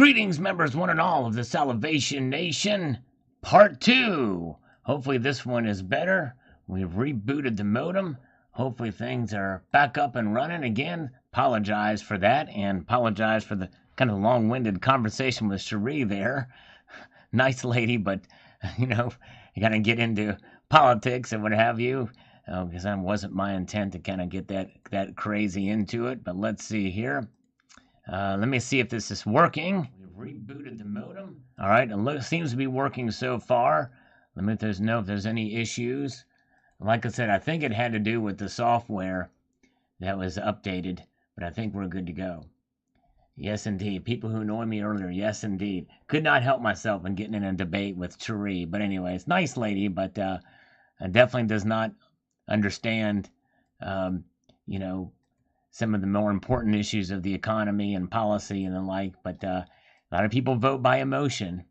Greetings, members, one and all of the Salivation Nation, part 2. Hopefully this one is better. We've rebooted the modem. Hopefully things are back up and running again. Apologize for that, and apologize for the kind of long-winded conversation with Cherie there. Nice lady, but, you got to get into politics and what have you. Because that wasn't my intent to kind of get that crazy into it. But let's see here. Let me see if this is working. We've rebooted the modem. All right, it seems to be working so far. Let me know if there's any issues. Like I said, I think it had to do with the software that was updated, but I think we're good to go. Yes, indeed. People who annoyed me earlier, yes, indeed. Could not help myself in getting in a debate with Cherie. But anyways, nice lady, but definitely does not understand, some of the more important issues of the economy and policy and the like. But a lot of people vote by emotion,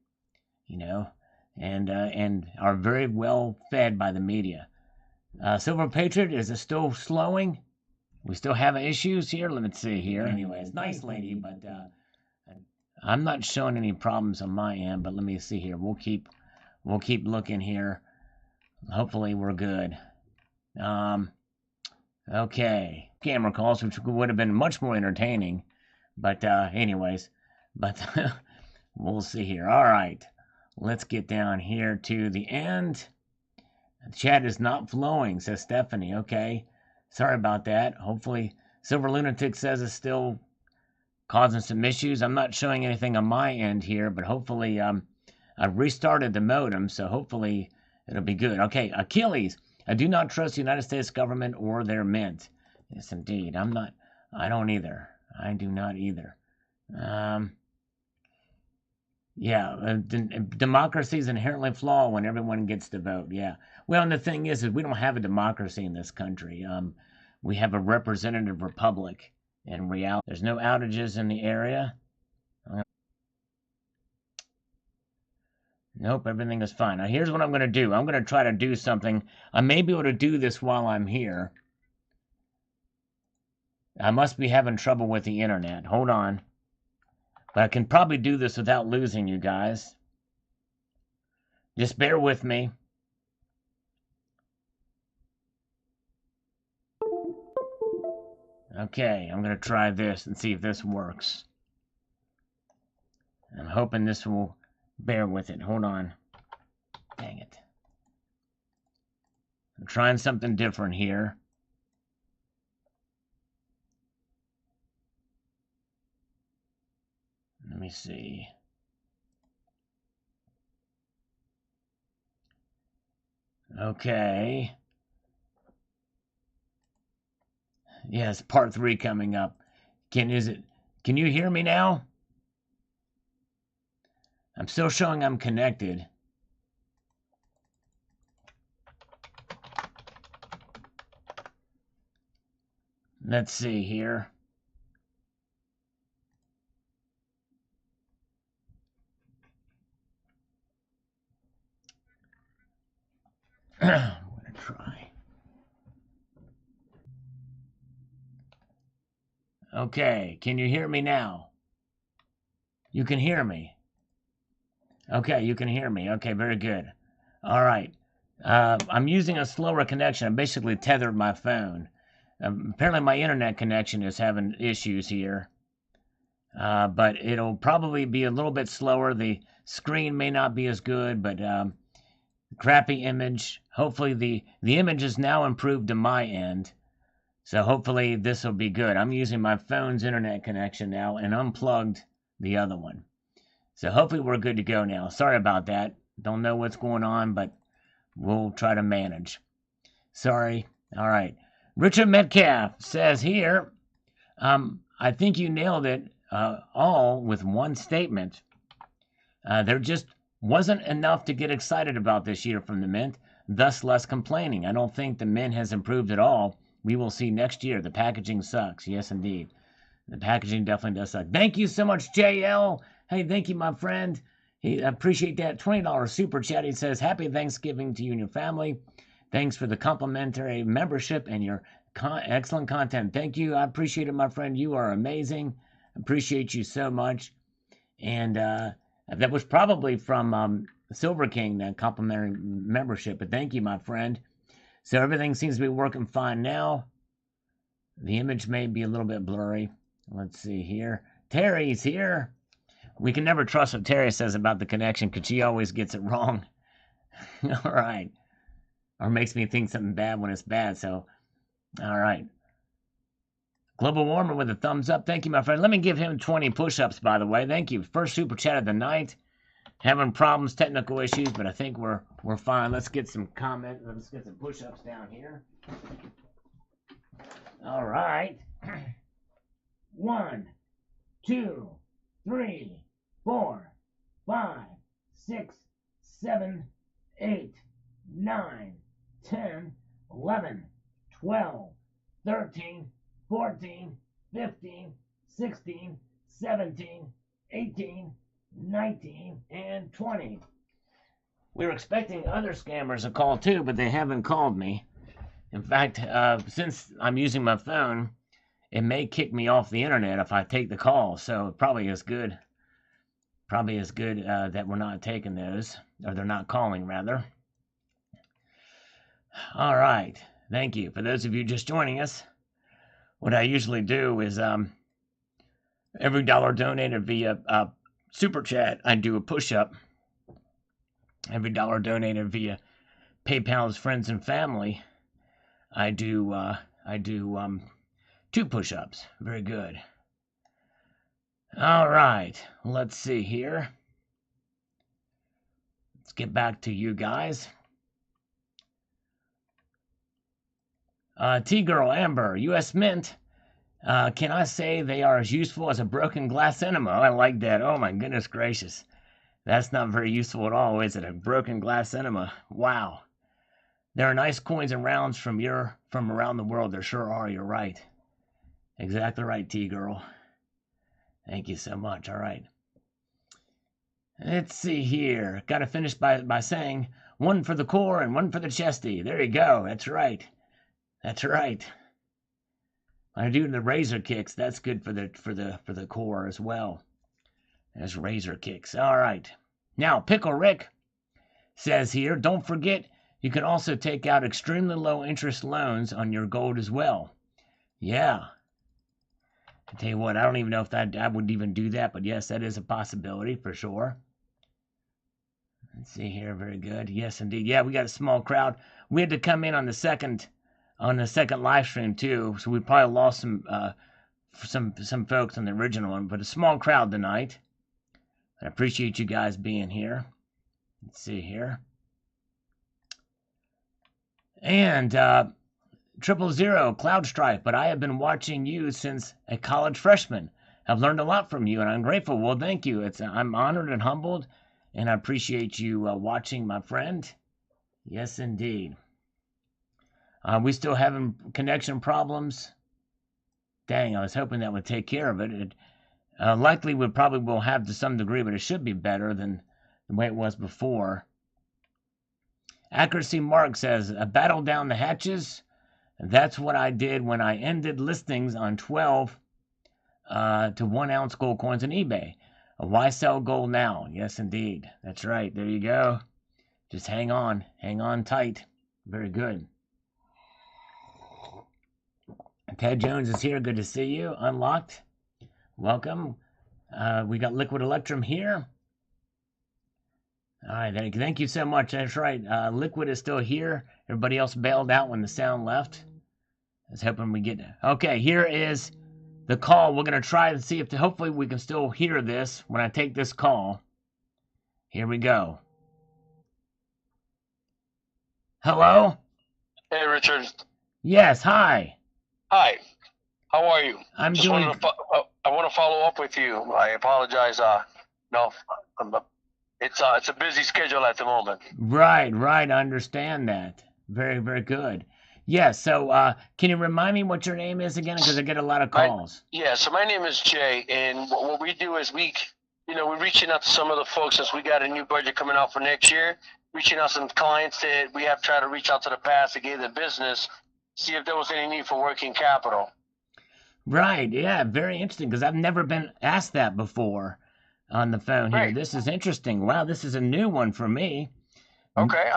and are very well fed by the media. Silver Patriot, is it still slowing? We still have issues here? Let me see here. Anyways, nice lady, but I'm not showing any problems on my end, but let me see here. We'll keep looking here. Hopefully we're good. Okay. Camera calls, which would have been much more entertaining. But anyways, we'll see here. All right. Let's get down here to the end. The chat is not flowing, says Stephanie. Okay. Sorry about that. Hopefully, Silver Lunatic says it's still causing some issues. I'm not showing anything on my end here, but hopefully, I've restarted the modem, so hopefully it'll be good. Okay, Achilles. I do not trust the United States government or their mint. Yes, indeed. I don't either. I do not either. Democracy is inherently flawed when everyone gets to vote. Yeah. Well, and the thing is we don't have a democracy in this country. We have a representative republic in reality. There's no outages in the area. Nope, everything is fine. Now, here's what I'm going to do. I'm going to try to do something. I may be able to do this while I'm here. I must be having trouble with the internet. Hold on. But I can probably do this without losing you guys. Just bear with me. Okay, I'm going to try this and see if this works. I'm hoping this will bear with it. Hold on. Dang it. I'm trying something different here. Let me see. Okay. Yes, part 3 coming up. Can you hear me now? I'm still showing I'm connected. Let's see here. I'm going to try. Okay, can you hear me now? You can hear me. Okay, you can hear me. Okay, very good. All right. I'm using a slower connection. I basically tethered my phone. Apparently my internet connection is having issues here. But it'll probably be a little bit slower. The screen may not be as good, but crappy image. Hopefully the image is now improved to my end. So hopefully this will be good. I'm using my phone's internet connection now and unplugged the other one. So hopefully we're good to go now. Sorry about that. Don't know what's going on, but we'll try to manage. Sorry. All right. Richard Metcalf says here, I think you nailed it all with one statement. There just wasn't enough to get excited about this year from the mint, thus less complaining. I don't think the mint has improved at all. We will see next year. The packaging sucks. Yes, indeed. The packaging definitely does suck. Thank you so much, JL. Hey, thank you, my friend. I appreciate that. $20 super chat. He says, happy Thanksgiving to you and your family. Thanks for the complimentary membership and your excellent content. Thank you. I appreciate it, my friend. You are amazing. Appreciate you so much. And that was probably from Silver King, that complimentary membership. But thank you, my friend. So everything seems to be working fine now. The image may be a little bit blurry. Let's see here. Terry's here. We can never trust what Terry says about the connection because she always gets it wrong. All right. Or makes me think something bad when it's bad. So, all right. Global Warmer with a thumbs up. Thank you, my friend. Let me give him 20 push-ups, by the way. Thank you. First super chat of the night. Having problems, technical issues, but I think we're fine. Let's get some comments. Let's get some push-ups down here. All right. 1, 2, 3, 4, 5, 6, 7, 8, 9, 10, 11, 12, 13, 14, 15, 16, 17, 18, 19, and 20. We were expecting other scammers to call too, but they haven't called me. In fact, since I'm using my phone, it may kick me off the internet if I take the call. So it probably is good. That we're not taking those, or they're not calling, rather. All right. Thank you. For those of you just joining us, what I usually do is every dollar donated via Super Chat, I do a push-up. Every dollar donated via PayPal's friends and family, I do 2 push-ups. Very good. All right. Let's see here. Let's get back to you guys. T-Girl Amber, U.S. Mint. Can I say they are as useful as a broken glass enema? I like that. Oh my goodness gracious. That's not very useful at all, is it? A broken glass enema. Wow. There are nice coins and rounds from around the world. There sure are. You're right. Exactly right, T-Girl. Thank you so much. All right. Let's see here. Got to finish by saying 1 for the core and 1 for the chesty. There you go. That's right. That's right. I do the razor kicks. That's good for the core as well. There's razor kicks. All right. Now, Pickle Rick says here, don't forget you can also take out extremely low interest loans on your gold as well. Yeah. I tell you what, I don't even know if I would even do that, but yes, that is a possibility for sure. Let's see here. Very good. Yes, indeed. Yeah, we got a small crowd. We had to come in on the second live stream too, so we probably lost some folks on the original one, but a small crowd tonight. I appreciate you guys being here. Let's see here. And 000 Cloud Stripe, but I have been watching you since a college freshman. I've learned a lot from you, and I'm grateful. Well, thank you. I'm honored and humbled, and I appreciate you watching, my friend. Yes, indeed. We still having connection problems. Dang, I was hoping that would take care of it. It likely probably will have to some degree, but it should be better than the way it was before. Accuracy Mark says, a battle down the hatches. That's what I did when I ended listings on 12 to 1 ounce gold coins on eBay. Why sell gold now? Yes, indeed. That's right. There you go. Just hang on tight. Very good. Ted Jones is here. Good to see you. Unlocked. Welcome. We got Liquid Electrum here. All right. Thank you so much. That's right. Liquid is still here. Everybody else bailed out when the sound left. I was hoping we get... Okay, here is the call. We're going to try and see if hopefully we can still hear this when I take this call. Here we go. Hello? Hey, Richard. Yes, hi. Hi. How are you? I'm Just doing... I want to follow up with you. I apologize. No, it's a busy schedule at the moment. Right. I understand that. Very, very good. Yes, so can you remind me what your name is again? Because I get a lot of calls. So my name is Jay, and what we do is we're reaching out to some of the folks since we got a new budget coming out for next year, reaching out to some clients that we have tried to reach out to the past that gave them business, see if there was any need for working capital. Right, yeah, very interesting, because I've never been asked that before. on the phone here. Great. This is interesting. Wow, this is a new one for me. Okay,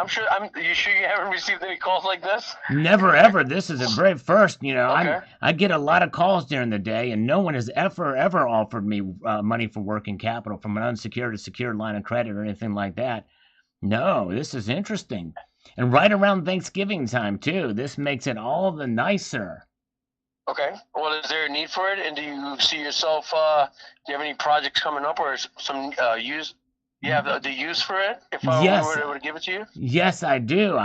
you sure you haven't received any calls like this? Never ever. This is a very first. Okay. I get a lot of calls during the day, and no one has ever offered me money for working capital from an unsecured to secured line of credit or anything like that. No, this is interesting, and right around Thanksgiving time too. This makes it all the nicer. Okay. Well, is there a need for it? And do you see yourself? Do you have any projects coming up, or some use? You have the use for it? If Yes. we were to give it to you? Yes, I do.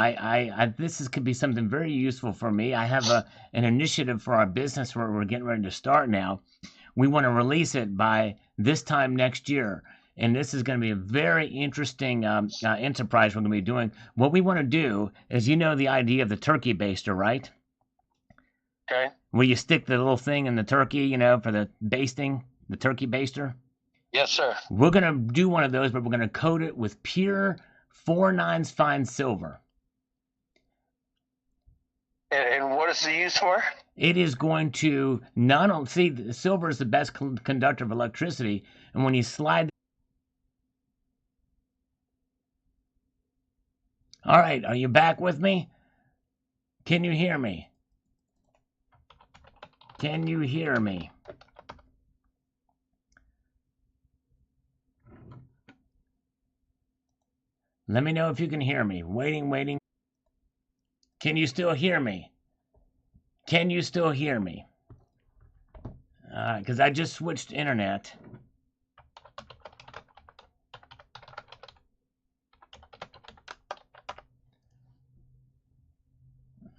Could be something very useful for me. I have an initiative for our business where we're getting ready to start now. We want to release it by this time next year. And this is going to be a very interesting enterprise we're going to be doing. What we want to do is, the idea of the turkey baster, right? Okay. Where you stick the little thing in the turkey, for the basting, the turkey baster. Yes, sir. We're going to do one of those, but we're going to coat it with pure 4/9 fine silver. And what is the use for? It is going to not only, see, silver is the best conductor of electricity, and when you slide. All right, are you back with me? Can you hear me? Can you hear me? Let me know if you can hear me. Waiting. Can you still hear me? Can you still hear me? Because I just switched internet.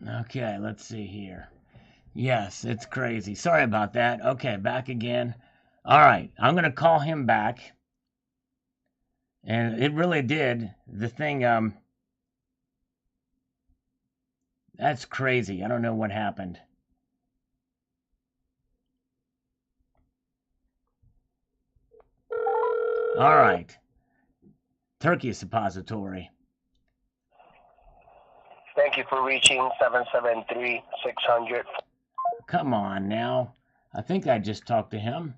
Okay, let's see here. Yes, it's crazy. Sorry about that. Okay, back again. All right, I'm going to call him back. And it really did. The thing, that's crazy. I don't know what happened. All right. Turkey suppository. Thank you for reaching 773-600. Come on now. I think I just talked to him.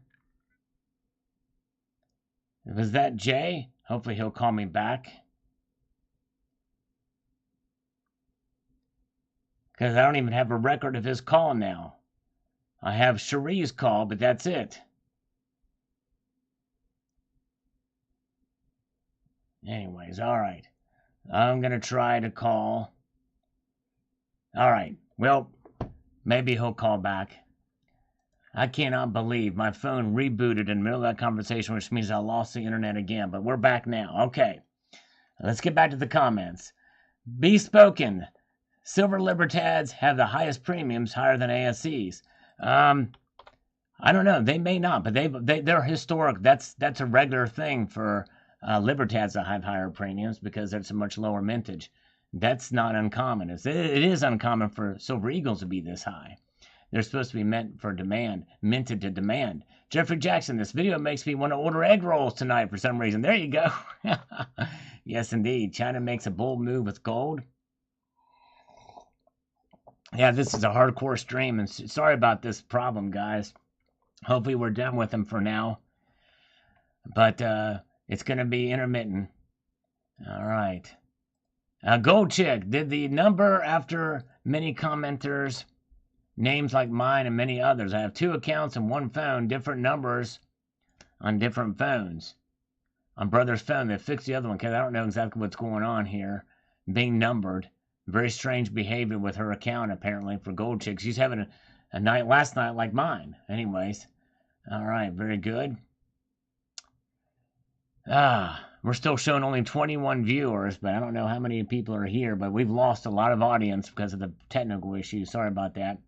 Was that Jay? Hopefully he'll call me back. Because I don't even have a record of his call now. I have Cherie's call, but that's it. Anyways, all right. I'm going to try to call. All right. Well, maybe he'll call back. I cannot believe my phone rebooted in the middle of that conversation, which means I lost the internet again. But we're back now. Okay. Let's get back to the comments. Be spoken. Silver Libertads have the highest premiums, higher than ASCs. I don't know. They may not, but they're historic. That's a regular thing for Libertads that have higher premiums because it's a much lower mintage. That's not uncommon. It is uncommon for Silver Eagles to be this high. They're supposed to be meant for demand, minted to demand. Jeffrey Jackson, this video makes me want to order egg rolls tonight for some reason. There you go. Yes, indeed. China makes a bold move with gold. Yeah, this is a hardcore stream, and sorry about this problem, guys. Hopefully we're done with them for now. But it's going to be intermittent. All right. Gold Chick, did the number after many commenters, names like mine and many others? I have 2 accounts and 1 phone, different numbers on different phones. On brother's phone, they fixed the other one because I don't know exactly what's going on here. Being numbered. Very strange behavior with her account, apparently, for Gold Chick. She's having a night last night like mine. Anyways. All right, very good. We're still showing only 21 viewers, but I don't know how many people are here, but we've lost a lot of audience because of the technical issues. Sorry about that.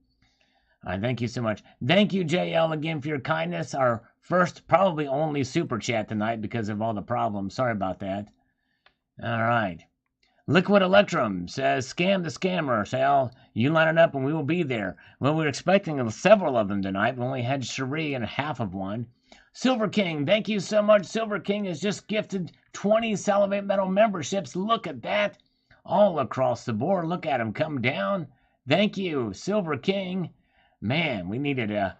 All right, thank you so much. Thank you, JL, again for your kindness. Our first, probably only super chat tonight because of all the problems. Sorry about that. All right. Liquid Electrum says, scam the scammer. Sal, you line it up and we will be there. Well, we're expecting several of them tonight. We only had Cherie and half of one. Silver King, thank you so much. Silver King has just gifted 20 Salivate Metal memberships. Look at that. All across the board. Look at him come down. Thank you, Silver King. Man, we needed a...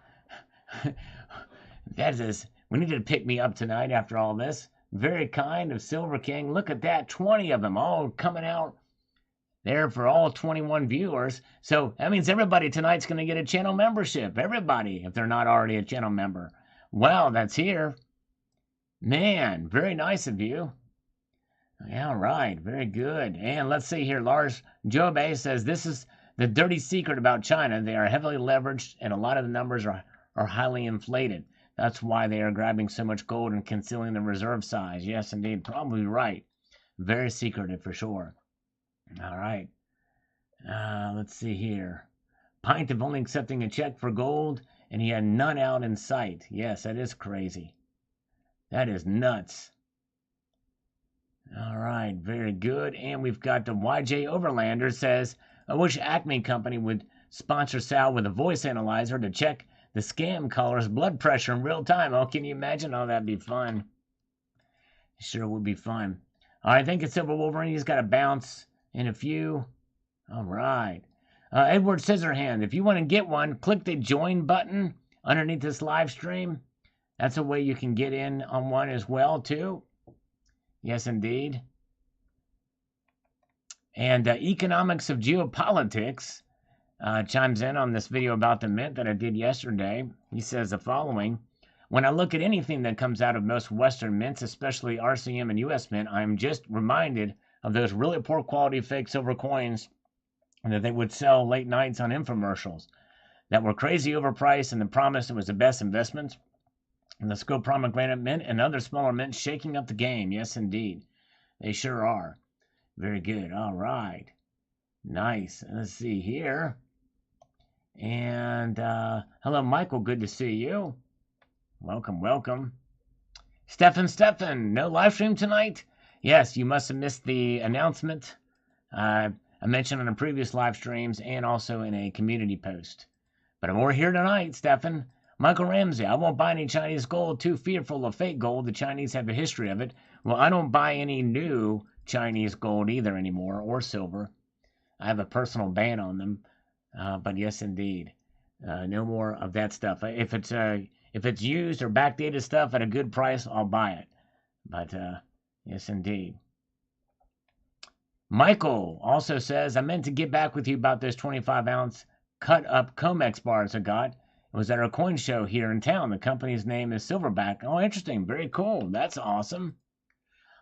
We needed to pick me up tonight after all this. Very kind of Silver King. Look at that, 20 of them all coming out there for all 21 viewers. So that means everybody tonight's going to get a channel membership. Everybody, if they're not already a channel member. Wow, that's here. Man, very nice of you. All right, very good. And let's see here. Lars Jobe says this is the dirty secret about China. They are heavily leveraged, and a lot of the numbers are highly inflated. That's why they are grabbing so much gold and concealing the reserve size. Yes, indeed. Probably right. Very secretive for sure. All right. Let's see here. Pint of only accepting a check for gold, and he had none out in sight. Yes, that is crazy. That is nuts. All right, very good. And we've got the YJ Overlander says, I wish Acme Company would sponsor Sal with a voice analyzer to check the scam caller's blood pressure in real time. Oh, can you imagine? Oh, that'd be fun. Sure would be fun. All right, thank you, Silver Wolverine. He's got a bounce in a few. All right. Edward Scissorhand, if you want to get one, click the join button underneath this live stream. That's a way you can get in on one as well, too. Yes, indeed. And Economics of Geopolitics chimes in on this video about the mint that I did yesterday. He says the following. When I look at anything that comes out of most Western mints, especially RCM and US Mint, I'm just reminded of those really poor quality fake silver coins that they would sell late nights on infomercials that were crazy overpriced and the promise it was the best investments. And the Scope Pomegranate Mint and other smaller mints shaking up the game. Yes, indeed. They sure are. Very good. All right. Nice. Let's see here. And hello, Michael. Good to see you. Welcome, welcome. Stefan, no live stream tonight? Yes, you must have missed the announcement. I mentioned on the previous live streams and also in a community post. But we're here tonight, Stefan. Michael Ramsey, I won't buy any Chinese gold, too fearful of fake gold. The Chinese have a history of it. Well, I don't buy any new Chinese gold either anymore, or silver. I have a personal ban on them. But yes, indeed. No more of that stuff. If it's used or backdated stuff at a good price, I'll buy it. But yes, indeed. Michael also says, I meant to get back with you about those 25-ounce cut-up Comex bars I got. It was at our coin show here in town. The company's name is Silverback. Oh, interesting. Very cool. That's awesome.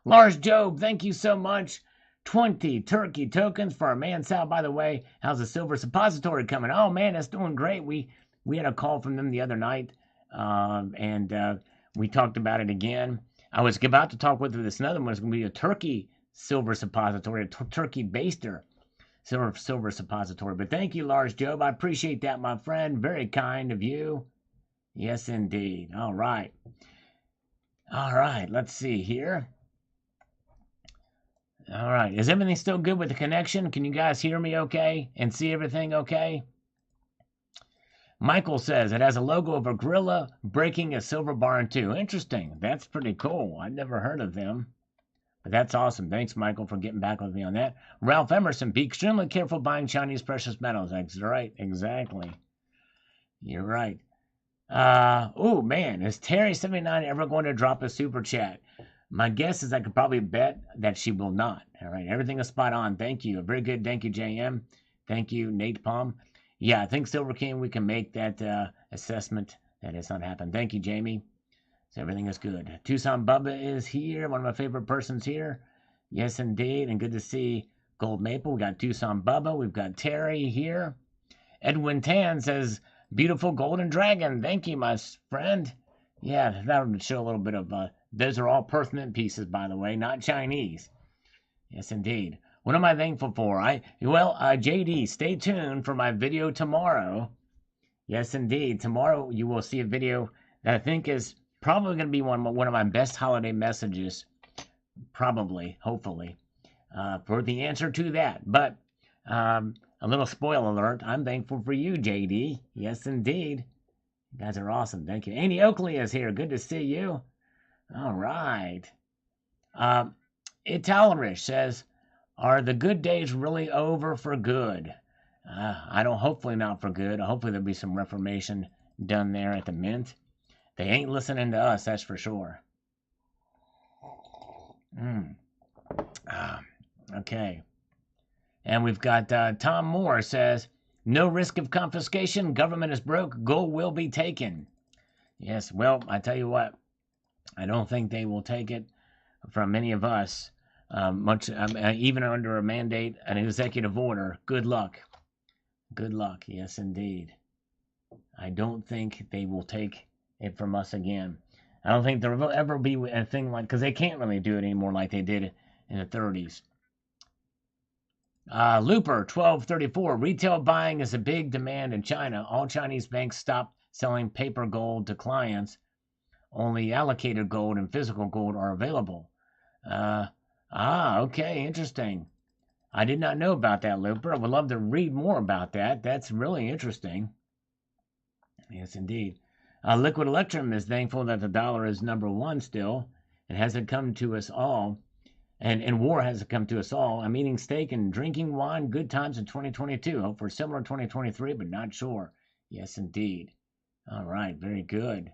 Lars Job, thank you so much. 20 turkey tokens for our man Sal. By the way, how's the silver suppository coming? Oh, man, it's doing great. We had a call from them the other night, and we talked about it again. I was about to talk with this another one. It's going to be a turkey silver suppository, a turkey baster. Silver suppository. But thank you, Lars Job. I appreciate that, my friend. Very kind of you. Yes, indeed. All right. All right. Let's see here. All right. Is everything still good with the connection? Can you guys hear me okay and see everything okay? Michael says it has a logo of a gorilla breaking a silver bar in two. Interesting. That's pretty cool. I'd never heard of them. But that's awesome. Thanks, Michael, for getting back with me on that. Ralph Emerson, be extremely careful buying Chinese precious metals. That's right. Exactly. You're right. Oh, man. Is Terry79 ever going to drop a super chat? My guess is I could probably bet that she will not. All right. Everything is spot on. Thank you. Very good. Thank you, JM. Thank you, Nate Palm. Yeah, I think Silver King, we can make that assessment that it's not happened. Thank you, Jamie. So everything is good. Tucson Bubba is here, one of my favorite persons here. Yes, indeed, and good to see Gold Maple. We got Tucson Bubba. We've got Terry here. Edwin Tan says, beautiful golden dragon. Thank you, my friend. Yeah, that would show a little bit of, those are all Perth Mint pieces, by the way, not Chinese. Yes, indeed. What am I thankful for? JD, stay tuned for my video tomorrow. Yes, indeed. Tomorrow you will see a video that I think is probably going to be one of my best holiday messages, probably, hopefully, for the answer to that. But a little spoiler alert, I'm thankful for you, JD. Yes, indeed. You guys are awesome. Thank you. Annie Oakley is here. Good to see you. All right. Italarish says, are the good days really over for good? Hopefully not for good. Hopefully there'll be some reformation done there at the Mint. They ain't listening to us, that's for sure. Okay. And we've got Tom Moore says, no risk of confiscation. Government is broke. Gold will be taken. Yes, well, I tell you what, I don't think they will take it from many of us, even under a mandate, an executive order. Good luck. Good luck. Yes, indeed. I don't think they will take it from us again. I don't think there will ever be a thing like, because they can't really do it anymore like they did in the 30s. Looper 1234. Retail buying is a big demand in China. All Chinese banks stopped selling paper gold to clients. Only allocated gold and physical gold are available. Okay, interesting. I did not know about that, Looper. I would love to read more about that. That's really interesting. Yes, indeed. Liquid Electrum is thankful that the dollar is #1 still. It hasn't come to us all. And war hasn't come to us all. I'm eating steak and drinking wine. Good times in 2022. Hope for similar 2023, but not sure. Yes, indeed. All right, very good.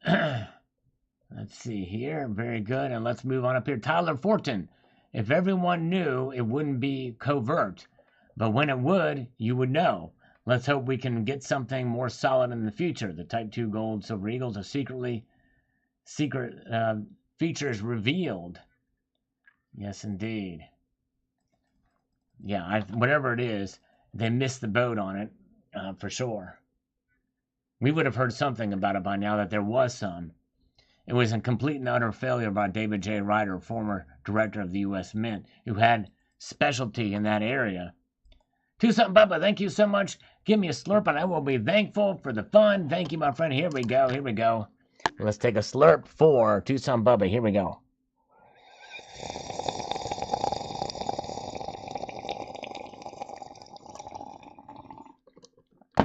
Let's see here. Very good. And let's move on up here. Tyler Fortin. If everyone knew, it wouldn't be covert. But when it would, you would know. Let's hope we can get something more solid in the future. The Type 2 Gold Silver Eagles are secret features revealed. Yes, indeed. Yeah, whatever it is, they missed the boat on it, for sure. We would have heard something about it by now, that there was some. It was a complete and utter failure by David J. Ryder, former director of the U.S. Mint, who had specialty in that area. Two-something Bubba, thank you so much. Give me a slurp and I will be thankful for the fun. Thank you, my friend. Here we go. Here we go. Let's take a slurp for Two-something Bubba. Here we go.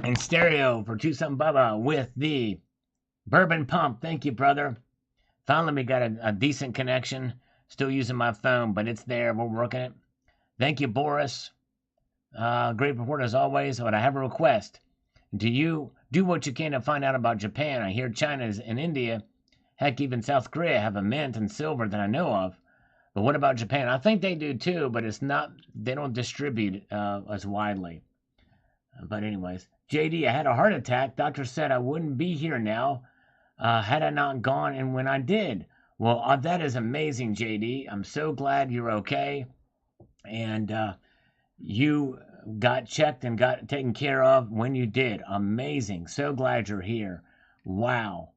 In stereo for Two-something Bubba with the Bourbon Pump. Thank you, brother. Finally, we got a decent connection. Still using my phone, but it's there. We're working it. Thank you, Boris. Great report as always, but I have a request. Do you do what you can to find out about Japan? I hear China and India, heck, even South Korea have a mint and silver that I know of. But what about Japan? I think they do too, but it's not. They don't distribute as widely. But anyways, JD, I had a heart attack. Doctor said I wouldn't be here now had I not gone, and when I did. Well, that is amazing, JD. I'm so glad you're okay, and you got checked and got taken care of when you did. Amazing. So glad you're here. Wow.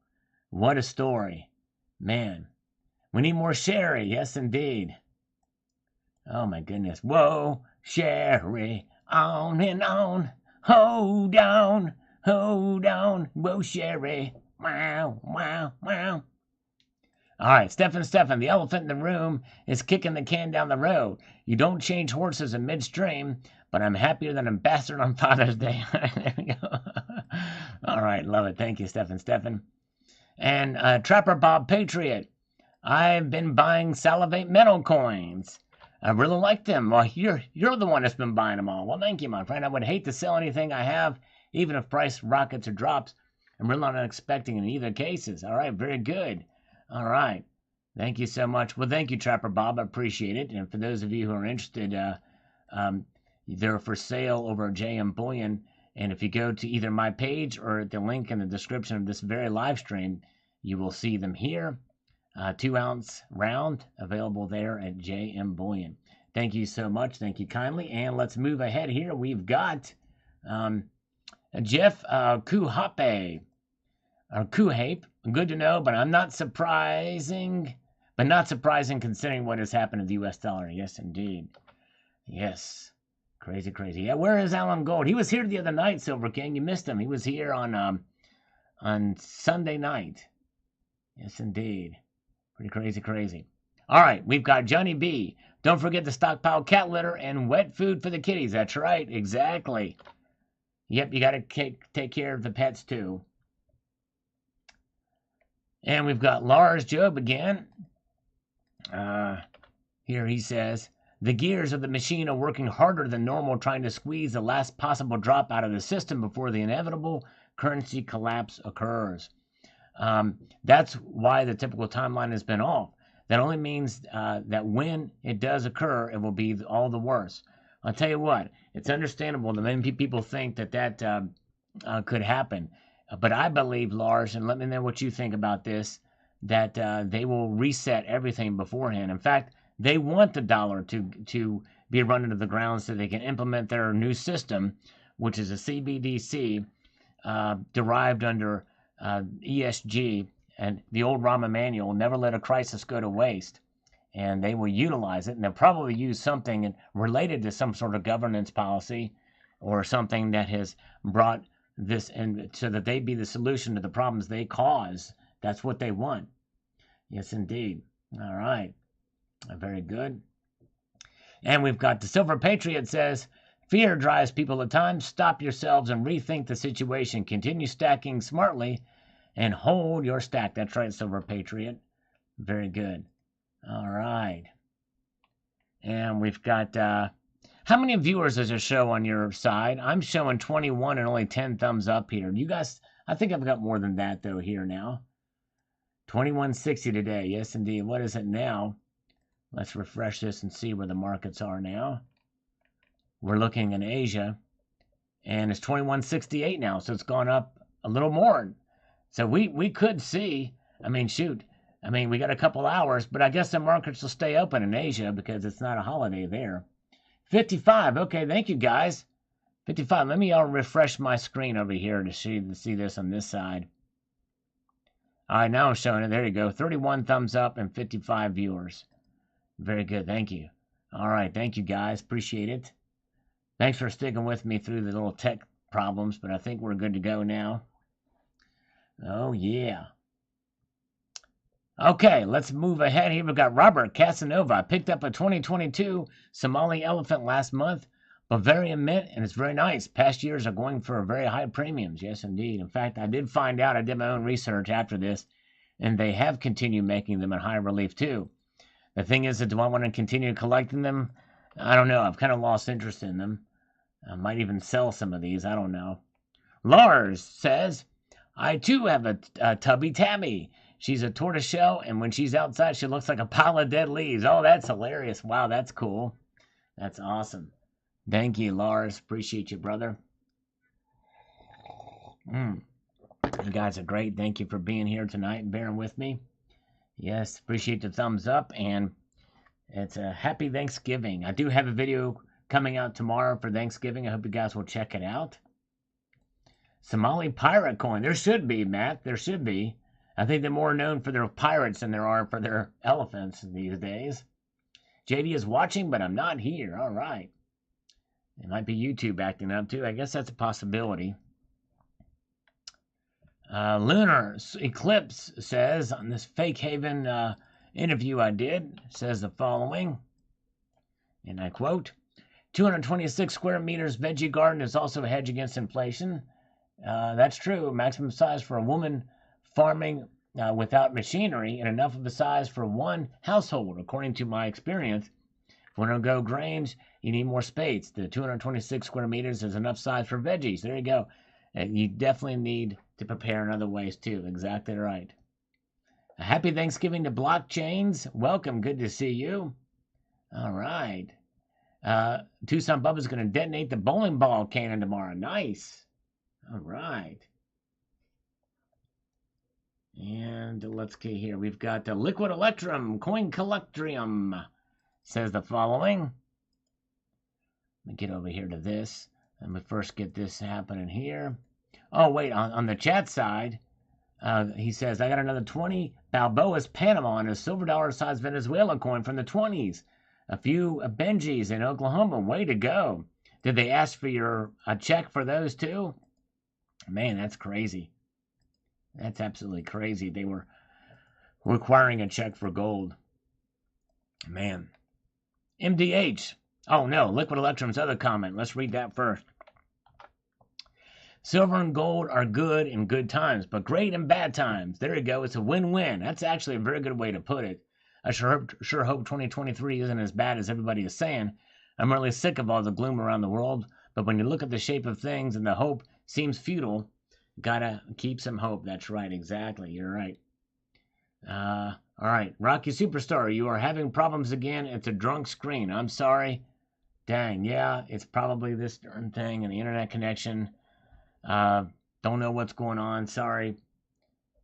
What a story. Man. We need more sherry. Yes, indeed. Oh, my goodness. Whoa, sherry. On and on. Hold on. Hold on. Whoa, sherry. Wow, wow, wow. All right, Stefan, the elephant in the room is kicking the can down the road. You don't change horses in midstream, but I'm happier than a bastard on Father's Day. There we go. All right, love it. Thank you, Stefan. And Trapper Bob Patriot, I've been buying Salivate metal coins. I really like them. Well, you're the one that's been buying them all. Well, thank you, my friend. I would hate to sell anything I have, even if price rockets or drops. I'm really not expecting in either cases. All right, very good. All right. Thank you so much. Well, thank you, Trapper Bob. I appreciate it. And for those of you who are interested, they're for sale over at JM Bullion. And if you go to either my page or the link in the description of this very live stream, you will see them here. 2-ounce round available there at JM Bullion. Thank you so much. Thank you kindly. And let's move ahead here. We've got Jeff Kuhape. Or Kuhape, good to know, but not surprising considering what has happened to the U.S. dollar. Yes, indeed. Yes. Crazy. Yeah, where is Alan Gold? He was here the other night, Silver King. You missed him. He was here on Sunday night. Yes, indeed. Pretty crazy. All right, we've got Johnny B. Don't forget to stockpile cat litter and wet food for the kitties. That's right, exactly. Yep, you got to take care of the pets, too. And we've got Lars Job again. Here he says, the gears of the machine are working harder than normal, trying to squeeze the last possible drop out of the system before the inevitable currency collapse occurs. That's why the typical timeline has been off. That only means that when it does occur, it will be all the worse. I'll tell you what, it's understandable that many people think that could happen. But I believe, Lars, and let me know what you think about this, that they will reset everything beforehand. In fact, they want the dollar to be run into the ground so they can implement their new system, which is a CBDC derived under ESG. And the old Rahm Emanuel, never let a crisis go to waste. And they will utilize it, and they'll probably use something related to some sort of governance policy or something that has brought this in so that they be the solution to the problems they cause. That's what they want. Yes, indeed. All right. Very good. And we've got the Silver Patriot says, fear drives people at times. Stop yourselves and rethink the situation. Continue stacking smartly and hold your stack. That's right, Silver Patriot. Very good. All right. And we've got, how many viewers does it show on your side? I'm showing 21 and only 10 thumbs up here. You guys, I think I've got more than that, though, here now. 2160 today. Yes, indeed. What is it now? Let's refresh this and see where the markets are now. We're looking in Asia, and it's 2168 now, so it's gone up a little more. So we could see, I mean, shoot, I mean, we got a couple hours, but I guess the markets will stay open in Asia because it's not a holiday there. 55, okay, thank you, guys. 55, let me refresh my screen over here to see this on this side. All right, now I'm showing it. There you go, 31 thumbs up and 55 viewers. Very good, thank you. All right, thank you, guys, appreciate it. Thanks for sticking with me through the little tech problems, but I think we're good to go now. Oh, yeah. Okay, let's move ahead here. We've got Robert Casanova. I picked up a 2022 Somali elephant last month. Bavarian mint, and it's very nice. Past years are going for very high premiums. Yes, indeed. In fact, I did find out, I did my own research after this, and they have continued making them in high relief too. The thing is, do I want to continue collecting them? I don't know. I've kind of lost interest in them. I might even sell some of these. I don't know. Lars says, I too have a tubby tabby. She's a tortoiseshell, and when she's outside, she looks like a pile of dead leaves. Oh, that's hilarious. Wow, that's cool. That's awesome. Thank you, Lars. Appreciate you, brother. You guys are great. Thank you for being here tonight and bearing with me. Yes, appreciate the thumbs up, and it's a happy Thanksgiving. I do have a video coming out tomorrow for Thanksgiving. I hope you guys will check it out. Somali pirate coin. There should be, Matt. There should be. I think they're more known for their pirates than there are for their elephants these days. JD is watching, but I'm not here. All right. It might be YouTube acting up too. I guess that's a possibility. Lunar Eclipse says on this Fake Haven interview I did, says the following, and I quote, 226 square meters veggie garden is also a hedge against inflation. That's true. Maximum size for a woman farming without machinery and enough of a size for one household, according to my experience. If we're going to go grains, you need more space. The 226 square meters is enough size for veggies. There you go. And you definitely need to prepare in other ways too. Exactly right. A happy Thanksgiving to Blockchains. Welcome. Good to see you. All right. Tucson Bubba's going to detonate the bowling ball cannon tomorrow. Nice. All right. And let's get here. We've got Liquid Electrum, Coin Collectrium, says the following. Let me get over here to this. Let me first get this happening here. Oh, wait, on the chat side, he says, I got another 20 Balboas Panama and a silver dollar size Venezuela coin from the 20s. A few Benjis in Oklahoma. Way to go. Did they ask for a check for those too? Man, that's crazy. That's absolutely crazy. They were requiring a check for gold. Man. MDH. Oh, no. Liquid Electrum's other comment. Let's read that first. Silver and gold are good in good times, but great in bad times. There you go. It's a win-win. That's actually a very good way to put it. I sure hope 2023 isn't as bad as everybody is saying. I'm really sick of all the gloom around the world, but when you look at the shape of things and the hope seems futile, Gotta keep some hope. That's right. Exactly. You're right. All right. Rocky Superstar, you are having problems again. It's a drunk screen. I'm sorry. Dang. Yeah, it's probably this darn thing and the internet connection. Uh, don't know what's going on. Sorry.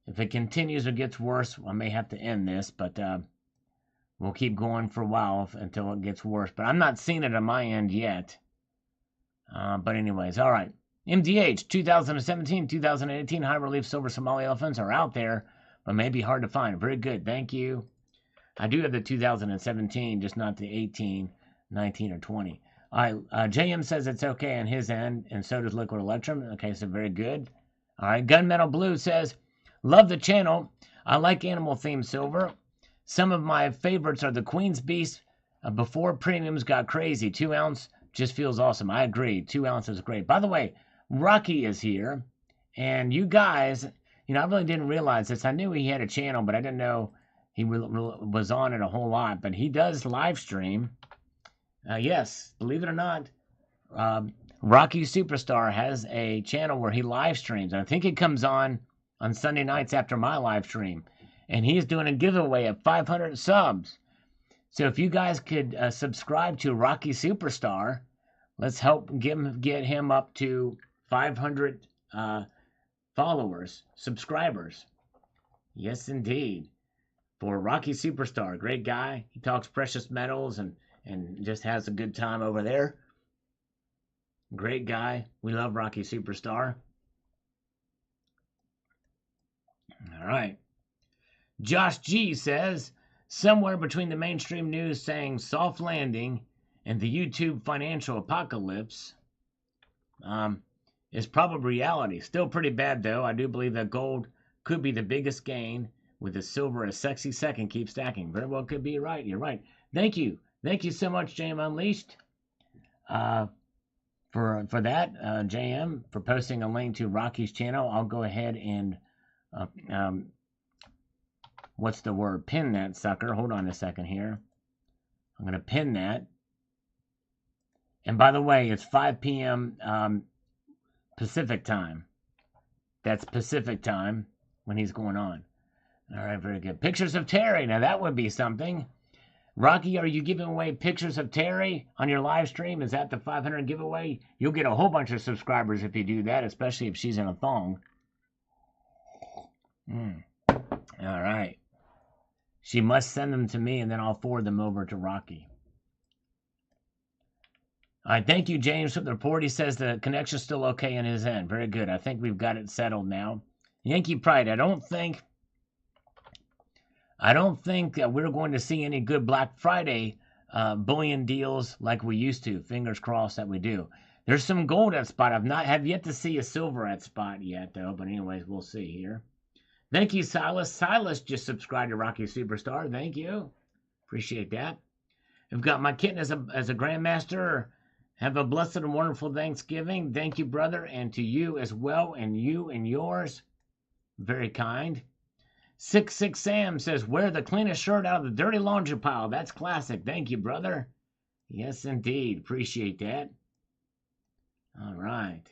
If it continues or gets worse, I may have to end this, but we'll keep going for a while until it gets worse. But I'm not seeing it on my end yet. But anyways, all right. MDH 2017, 2018 high relief silver Somali elephants are out there, but may be hard to find. Very good. Thank you. I do have the 2017, just not the 18, 19, or 20. All right. JM says it's okay on his end, and so does Liquid Electrum. Okay, so very good. All right. Gunmetal Blue says, love the channel. I like animal themed silver. Some of my favorites are the Queen's Beast. Before premiums got crazy, 2 ounce just feels awesome. I agree. 2 ounces is great. By the way, Rocky is here. And you guys, I really didn't realize this. I knew he had a channel, but I didn't know he was on it a whole lot. But he does live stream. Yes, believe it or not, Rocky Superstar has a channel where he live streams. I think it comes on Sunday nights after my live stream. And he's doing a giveaway of 500 subs. So if you guys could subscribe to Rocky Superstar, let's help get him up to 500 followers, subscribers. Yes, indeed. For Rocky Superstar, great guy. He talks precious metals and just has a good time over there. Great guy. We love Rocky Superstar. All right. Josh G says, somewhere between the mainstream news saying soft landing and the YouTube financial apocalypse is probably reality. Still pretty bad, though. I do believe that gold could be the biggest gain, with the silver a sexy second keep stacking. Very well could be right. You're right. Thank you. Thank you so much, JM Unleashed, for that, JM, for posting a link to Rocky's channel. I'll go ahead and what's the word? Pin that sucker. Hold on a second here. I'm going to pin that. And by the way, it's 5 p.m. Pacific time. That's Pacific time when he's going on. All right, very good. Pictures of Terry. Now, that would be something. Rocky, are you giving away pictures of Terry on your live stream? Is that the 500 giveaway? You'll get a whole bunch of subscribers if you do that, especially if she's in a thong. All right. She must send them to me, and then I'll forward them over to Rocky. All right, thank you, James, for the report. He says the connection's still okay on his end. Very good. I think we've got it settled now. Yankee Pride, I don't think we're going to see any good Black Friday bullion deals like we used to. Fingers crossed that we do. There's some gold at spot. Have yet to see a silver at spot yet, though. But anyways, we'll see here. Thank you, Silas. Silas just subscribed to Rocky Superstar. Thank you. Appreciate that. I've got my kitten as a grandmaster. Have a blessed and wonderful Thanksgiving. Thank you, brother, and to you as well, and you and yours. Very kind. 66 Sam says, wear the cleanest shirt out of the dirty laundry pile. That's classic. Thank you, brother. Yes, indeed. Appreciate that. All right.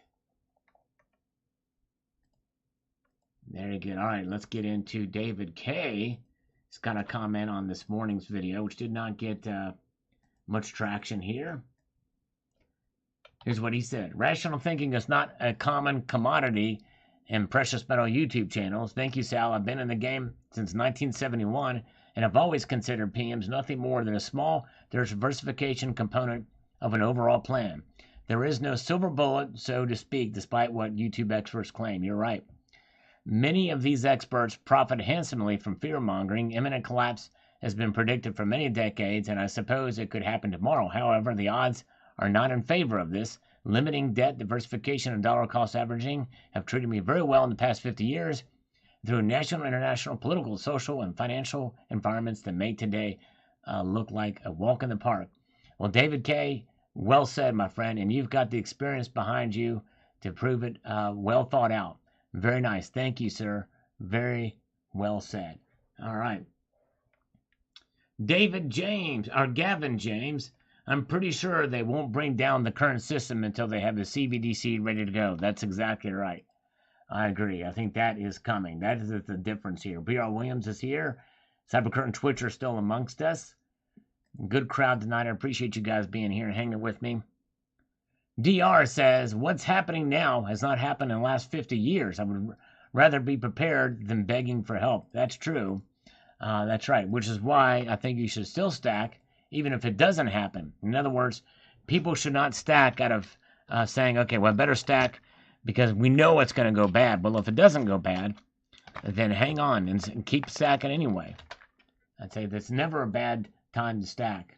Very good. All right, let's get into David K. He's got a comment on this morning's video, which did not get much traction here. Here's what he said. Rational thinking is not a common commodity in precious metal YouTube channels. Thank you, Sal. I've been in the game since 1971, and I've always considered PMs nothing more than a small diversification component of an overall plan. There is no silver bullet, so to speak, despite what YouTube experts claim. You're right. Many of these experts profit handsomely from fear-mongering. Imminent collapse has been predicted for many decades, and I suppose it could happen tomorrow. However, the odds are not in favor of this. Limiting debt, diversification, and dollar cost averaging have treated me very well in the past 50 years through national, international, political, social, and financial environments that make today look like a walk in the park. Well, David K., well said, my friend, and you've got the experience behind you to prove it. Well thought out. Very nice. Thank you, sir. Very well said. All right. Gavin James, I'm pretty sure they won't bring down the current system until they have the CBDC ready to go. That's exactly right. I agree. I think that is coming. That is the difference here. B.R. Williams is here. Cybercurtain Twitch are still amongst us. Good crowd tonight. I appreciate you guys being here and hanging with me. DR says, what's happening now has not happened in the last 50 years. I would rather be prepared than begging for help. That's true. That's right, which is why I think you should still stack, even if it doesn't happen. In other words, people should not stack out of saying, okay, well, I better stack because we know it's going to go bad. Well, if it doesn't go bad, then hang on and keep stacking anyway. I'd say that's never a bad time to stack.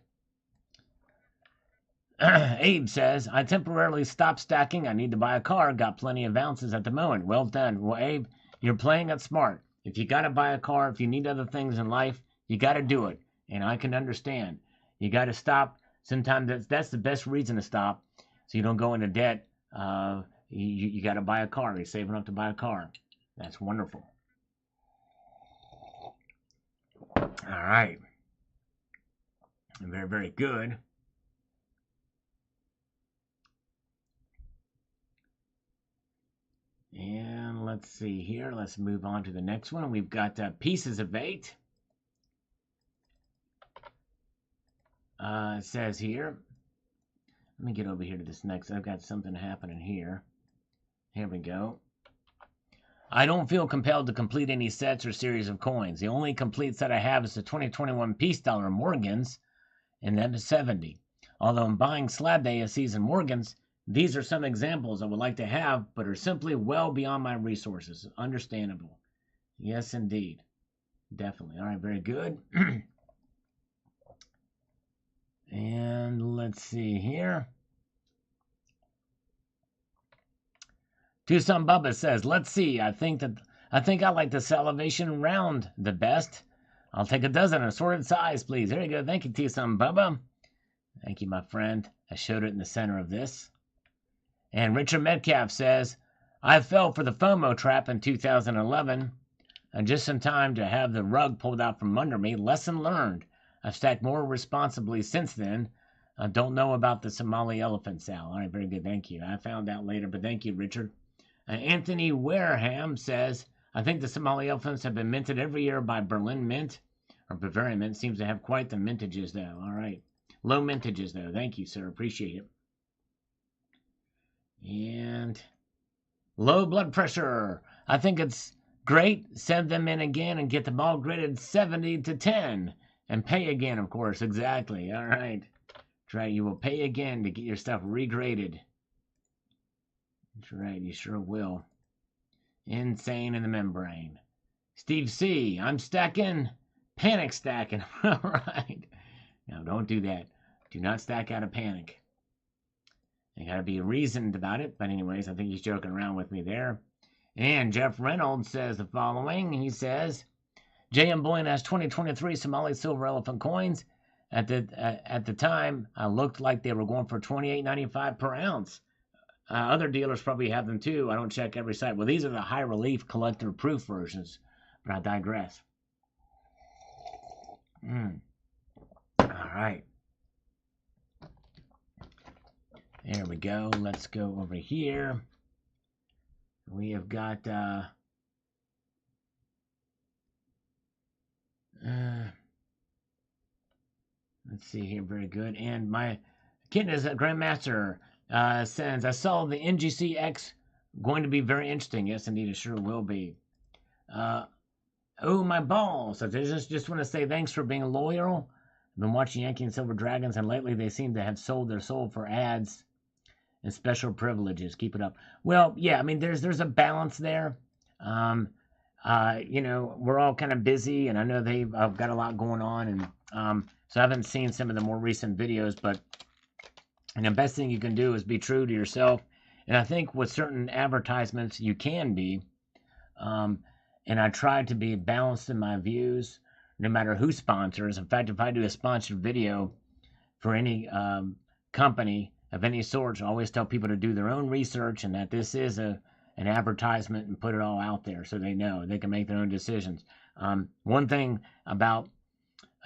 Abe says, I temporarily stopped stacking. I need to buy a car. Got plenty of ounces at the moment. Well done. Well, Abe, you're playing it smart. If you got to buy a car, if you need other things in life, you got to do it. And I can understand. You got to stop. Sometimes that's the best reason to stop, so you don't go into debt. You got to buy a car. You're saving up to buy a car. That's wonderful. All right. Very, very good. And let's see here. Let's move on to the next one. We've got Pieces of 8. It says here. Let me get over here to this next. I've got something happening here. Here we go. I don't feel compelled to complete any sets or series of coins. The only complete set I have is the 2021 Peace Dollar Morgans, and that is 70. Although I'm buying Slab Day ASCs and Morgans, these are some examples I would like to have, but are simply well beyond my resources. Understandable. Yes, indeed. Definitely. All right, very good. And let's see here. Tucson Bubba says, let's see. I think I like the Salivation Round the best. I'll take a dozen assorted size, please. There you go. Thank you, Tucson Bubba. Thank you, my friend. I showed it in the center of this. And Richard Metcalf says, I fell for the FOMO trap in 2011, and just in time to have the rug pulled out from under me. Lesson learned. I've stacked more responsibly since then. I don't know about the Somali elephant, Sal. All right, very good. Thank you. I found out later, but thank you, Richard. Anthony Wareham says, I think the Somali elephants have been minted every year by Berlin Mint, or Bavarian Mint. Seems to have quite the mintages, though. All right. Low mintages, though. Thank you, sir. Appreciate it. And low blood pressure. I think it's great. Send them in again and get them all graded 70 to 10. And pay again, of course. Exactly. All right. That's right. You will pay again to get your stuff regraded. That's right. You sure will. Insane in the membrane. Steve C. I'm stacking. Panic stacking. All right. Now, don't do that. Do not stack out of panic. You got to be reasoned about it. But anyways, I think he's joking around with me there. And Jeff Reynolds says the following. He says, J.M. Bullion has 2023 Somali silver elephant coins. At the time, looked like they were going for $28.95 per ounce. Other dealers probably have them too. I don't check every site. Well, these are the high relief collector proof versions. But I digress. All right. There we go. Let's go over here. We have got let's see here. Very good. And my kitten is a Grandmaster says, I saw the NGCX going to be very interesting. Yes, indeed, it sure will be. Oh, my balls. I just want to say thanks for being loyal. I've been watching Yankee and Silver Dragons, and lately they seem to have sold their soul for ads and special privileges. Keep it up. Well, yeah, I mean, there's a balance there. You know, we're all kind of busy, and I know they've got a lot going on, and so I haven't seen some of the more recent videos, but and the best thing you can do is be true to yourself. And I think with certain advertisements, you can be. And I try to be balanced in my views, no matter who sponsors. In fact, if I do a sponsored video for any company of any sort, I always tell people to do their own research and that this is an advertisement and put it all out there so they know. They can make their own decisions. One thing about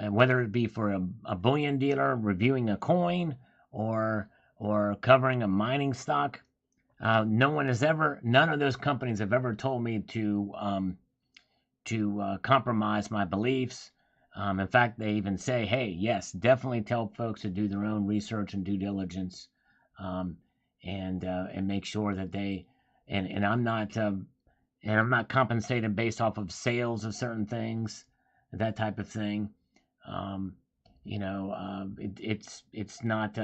whether it be for a bullion dealer reviewing a coin or covering a mining stock, None of those companies have ever told me to compromise my beliefs. In fact, they even say, hey, yes, definitely tell folks to do their own research and due diligence, um, and make sure that they, and I'm not compensated based off of sales of certain things, that type of thing. Um, it's not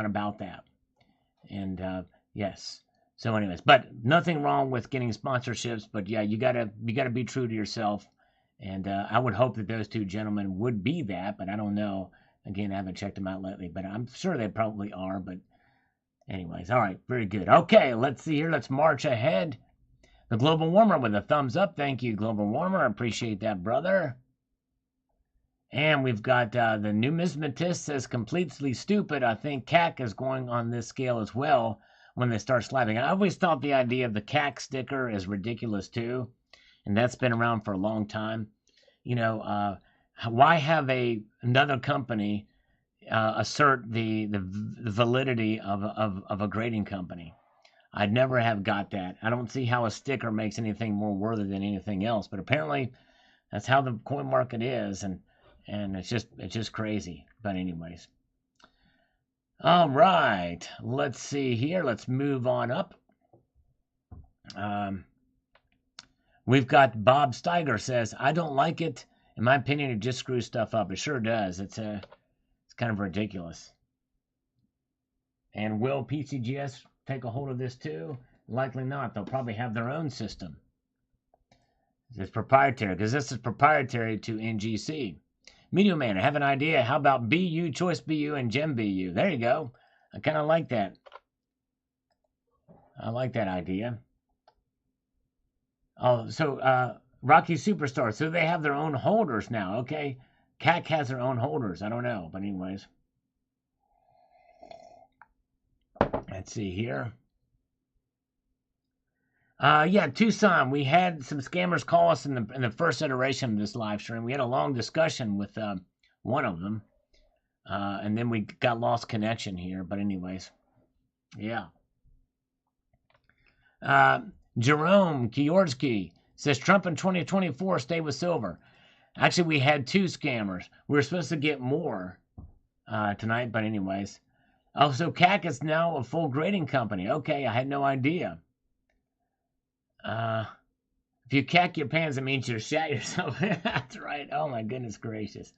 about that. And yes. So, anyways, but nothing wrong with getting sponsorships. But yeah, you gotta be true to yourself. And I would hope that those two gentlemen would be that, but I don't know. Again, I haven't checked them out lately, but I'm sure they probably are. But anyways, all right, very good. Okay, let's see here. Let's march ahead. The Global Warmer with a thumbs up. Thank you, Global Warmer. I appreciate that, brother. And we've got the Numismatist says completely stupid. I think CAC is going on this scale as well when they start slapping. I always thought the idea of the CAC sticker is ridiculous too, and that's been around for a long time. Why have another company assert the validity of a grading company? I'd never have got that. I don't see how a sticker makes anything more worthy than anything else, but apparently that's how the coin market is, and it's just crazy. But anyways, all right, let's see here. Let's move on up. We've got Bob Steiger says, I don't like it. In my opinion, it just screws stuff up. It sure does. It's kind of ridiculous. And will PCGS take a hold of this too? Likely not. They'll probably have their own system. It's proprietary, because this is proprietary to NGC. Medium Man, I have an idea. How about BU, Choice BU, and Gem BU? There you go. I kind of like that. I like that idea. Oh, so Rocky Superstar. So they have their own holders now. Okay. CAC has their own holders. I don't know. But anyways. Let's see here. Yeah, Tucson. We had some scammers call us in the first iteration of this live stream. We had a long discussion with one of them, and then we got lost connection here. But anyways, yeah. Jerome Kiorski says Trump in 2024 stay with silver. Actually, we had two scammers. We were supposed to get more tonight, but anyways. Oh, so CAC is now a full grading company. Okay, I had no idea. If you cack your pants, it means you shat yourself. That's right. Oh my goodness gracious.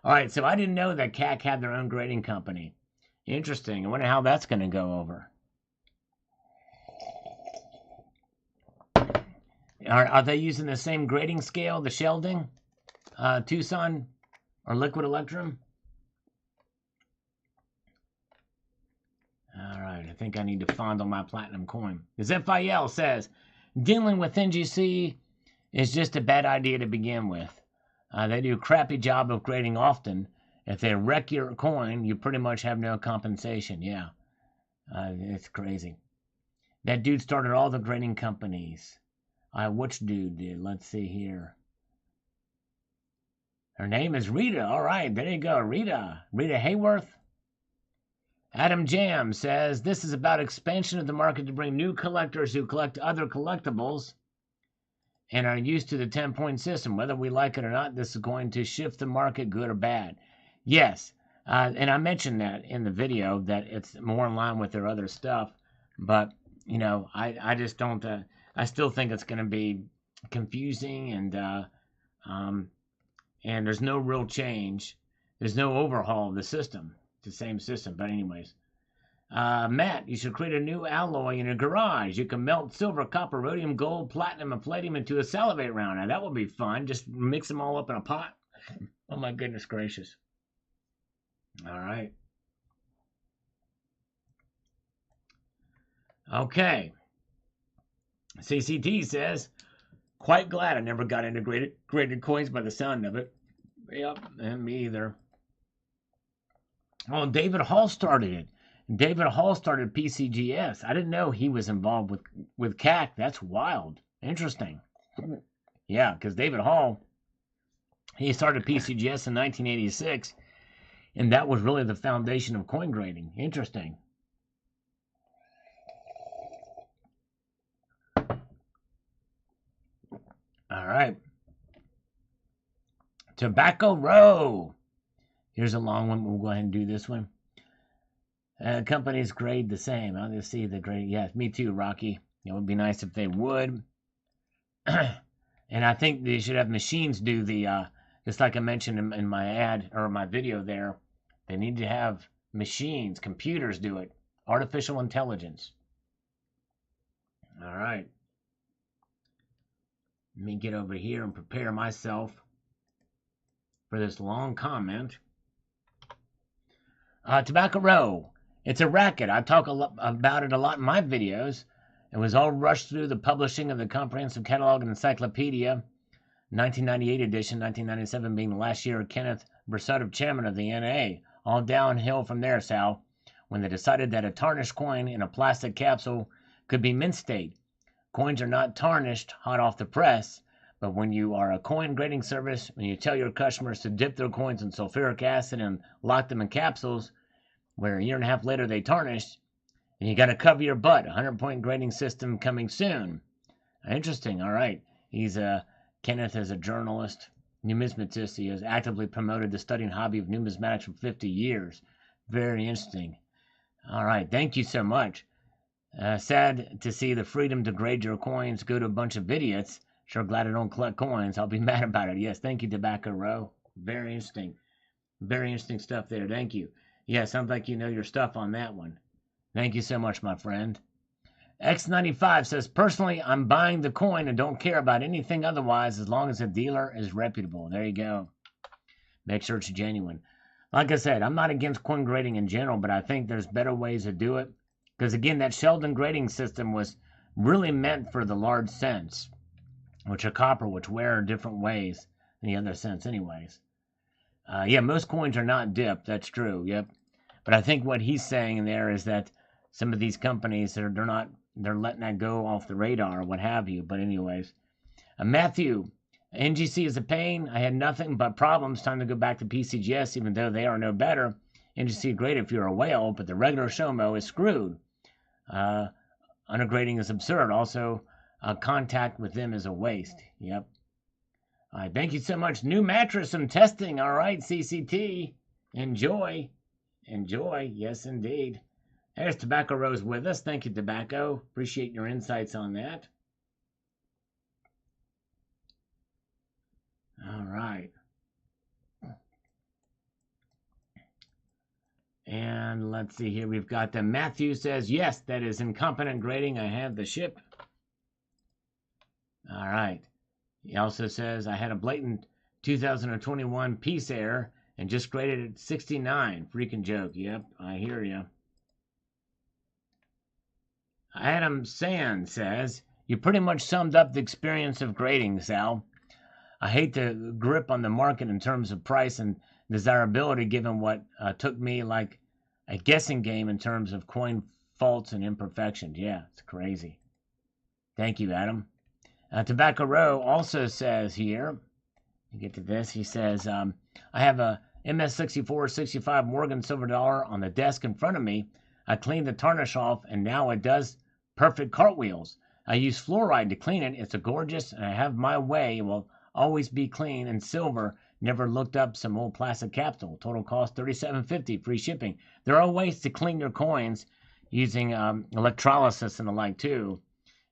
All right, so I didn't know that CAC had their own grading company. Interesting. I wonder how that's going to go over. Are they using the same grading scale, the Sheldon, Tucson, or Liquid Electrum? All right, I think I need to fondle my platinum coin. Because FIL says, dealing with NGC is just a bad idea to begin with. They do a crappy job of grading often. If they wreck your coin, you pretty much have no compensation. Yeah, it's crazy. That dude started all the grading companies. Which dude did? Let's see here. Her name is Rita. All right, there you go, Rita. Rita Hayworth. Adam Jam says, this is about expansion of the market to bring new collectors who collect other collectibles and are used to the 10-point system. Whether we like it or not, this is going to shift the market, good or bad. Yes, and I mentioned that in the video, that it's more in line with their other stuff. But, I just don't, I still think it's going to be confusing, and there's no real change. There's no overhaul of the system. The same system, but anyways. Matt, you should create a new alloy in your garage. You can melt silver, copper, rhodium, gold, platinum, and palladium into a salivate round. Now, that would be fun. Just mix them all up in a pot. Oh, my goodness gracious. All right. Okay. CCT says, quite glad I never got into graded coins by the sound of it. Yep, and me either. Oh, David Hall started it. David Hall started PCGS. I didn't know he was involved with CAC. That's wild. Interesting. Yeah, because David Hall, he started PCGS in 1986, and that was really the foundation of coin grading. Interesting. Tobacco Row. Here's a long one. We'll go ahead and do this one. Companies grade the same. I'll just see the grade. Yes, me too, Rocky. It would be nice if they would. And I think they should have machines do the, just like I mentioned in my ad or my video there, they need to have machines, computers do it. Artificial intelligence. All right. Let me get over here and prepare myself for this long comment. Tobacco Row. It's a racket. I talk about it a lot in my videos. It was all rushed through the publishing of the Comprehensive Catalog and Encyclopedia, 1998 edition, 1997 being the last year of Kenneth Bursutter, chairman of the NA. All downhill from there, Sal, when they decided that a tarnished coin in a plastic capsule could be mint state. Coins are not tarnished hot off the press, but when you are a coin grading service, when you tell your customers to dip their coins in sulfuric acid and lock them in capsules, where a year and a half later they tarnished, and you got to cover your butt. 100-point grading system coming soon. Interesting. All right. Kenneth is a journalist, numismatist. He has actively promoted the study and hobby of numismatics for 50 years. Very interesting. All right. Thank you so much. Sad to see the freedom to grade your coins go to a bunch of idiots. Sure glad I don't collect coins. I'll be mad about it. Yes. Thank you, Tobacco Row. Very interesting. Very interesting stuff there. Thank you. Yeah, sounds like you know your stuff on that one. Thank you so much, my friend. X95 says, personally, I'm buying the coin and don't care about anything otherwise as long as the dealer is reputable. There you go. Make sure it's genuine. Like I said, I'm not against coin grading in general, but I think there's better ways to do it. Because, again, that Sheldon grading system was really meant for the large cents, which are copper, which wear different ways than the other cents anyways. Yeah, most coins are not dipped. That's true. Yep. But I think what he's saying in there is that some of these companies they're letting that go off the radar or what have you. But anyways, Matthew, NGC is a pain. I had nothing but problems. Time to go back to PCGS, even though they are no better. NGC great if you're a whale, but the regular Shomo is screwed. Undergrading is absurd. Also, contact with them is a waste. Yep. All right, thank you so much. New mattress and testing. All right, CCT. Enjoy. Enjoy. Yes, indeed. There's Tobacco Rose with us. Thank you, Tobacco. Appreciate your insights on that. All right. And let's see here. We've got Matthew says, yes, that is incompetent grading. I have the ship. All right. He also says, I had a blatant 2021 Peace Air and just graded it 69. Freaking joke. Yep, I hear you. Adam Sand says, you pretty much summed up the experience of grading, Sal. I hate the grip on the market in terms of price and desirability given what took me like a guessing game in terms of coin faults and imperfections. Yeah, it's crazy. Thank you, Adam. Tobacco Row also says here, you get to this, he says, I have a MS6465 Morgan Silver Dollar on the desk in front of me. I cleaned the tarnish off, and now it does perfect cartwheels. I use fluoride to clean it. It's a gorgeous, and I have my way. It will always be clean and silver. Never looked up some old plastic capsule. Total cost $37.50, free shipping. There are ways to clean your coins using electrolysis and the like, too.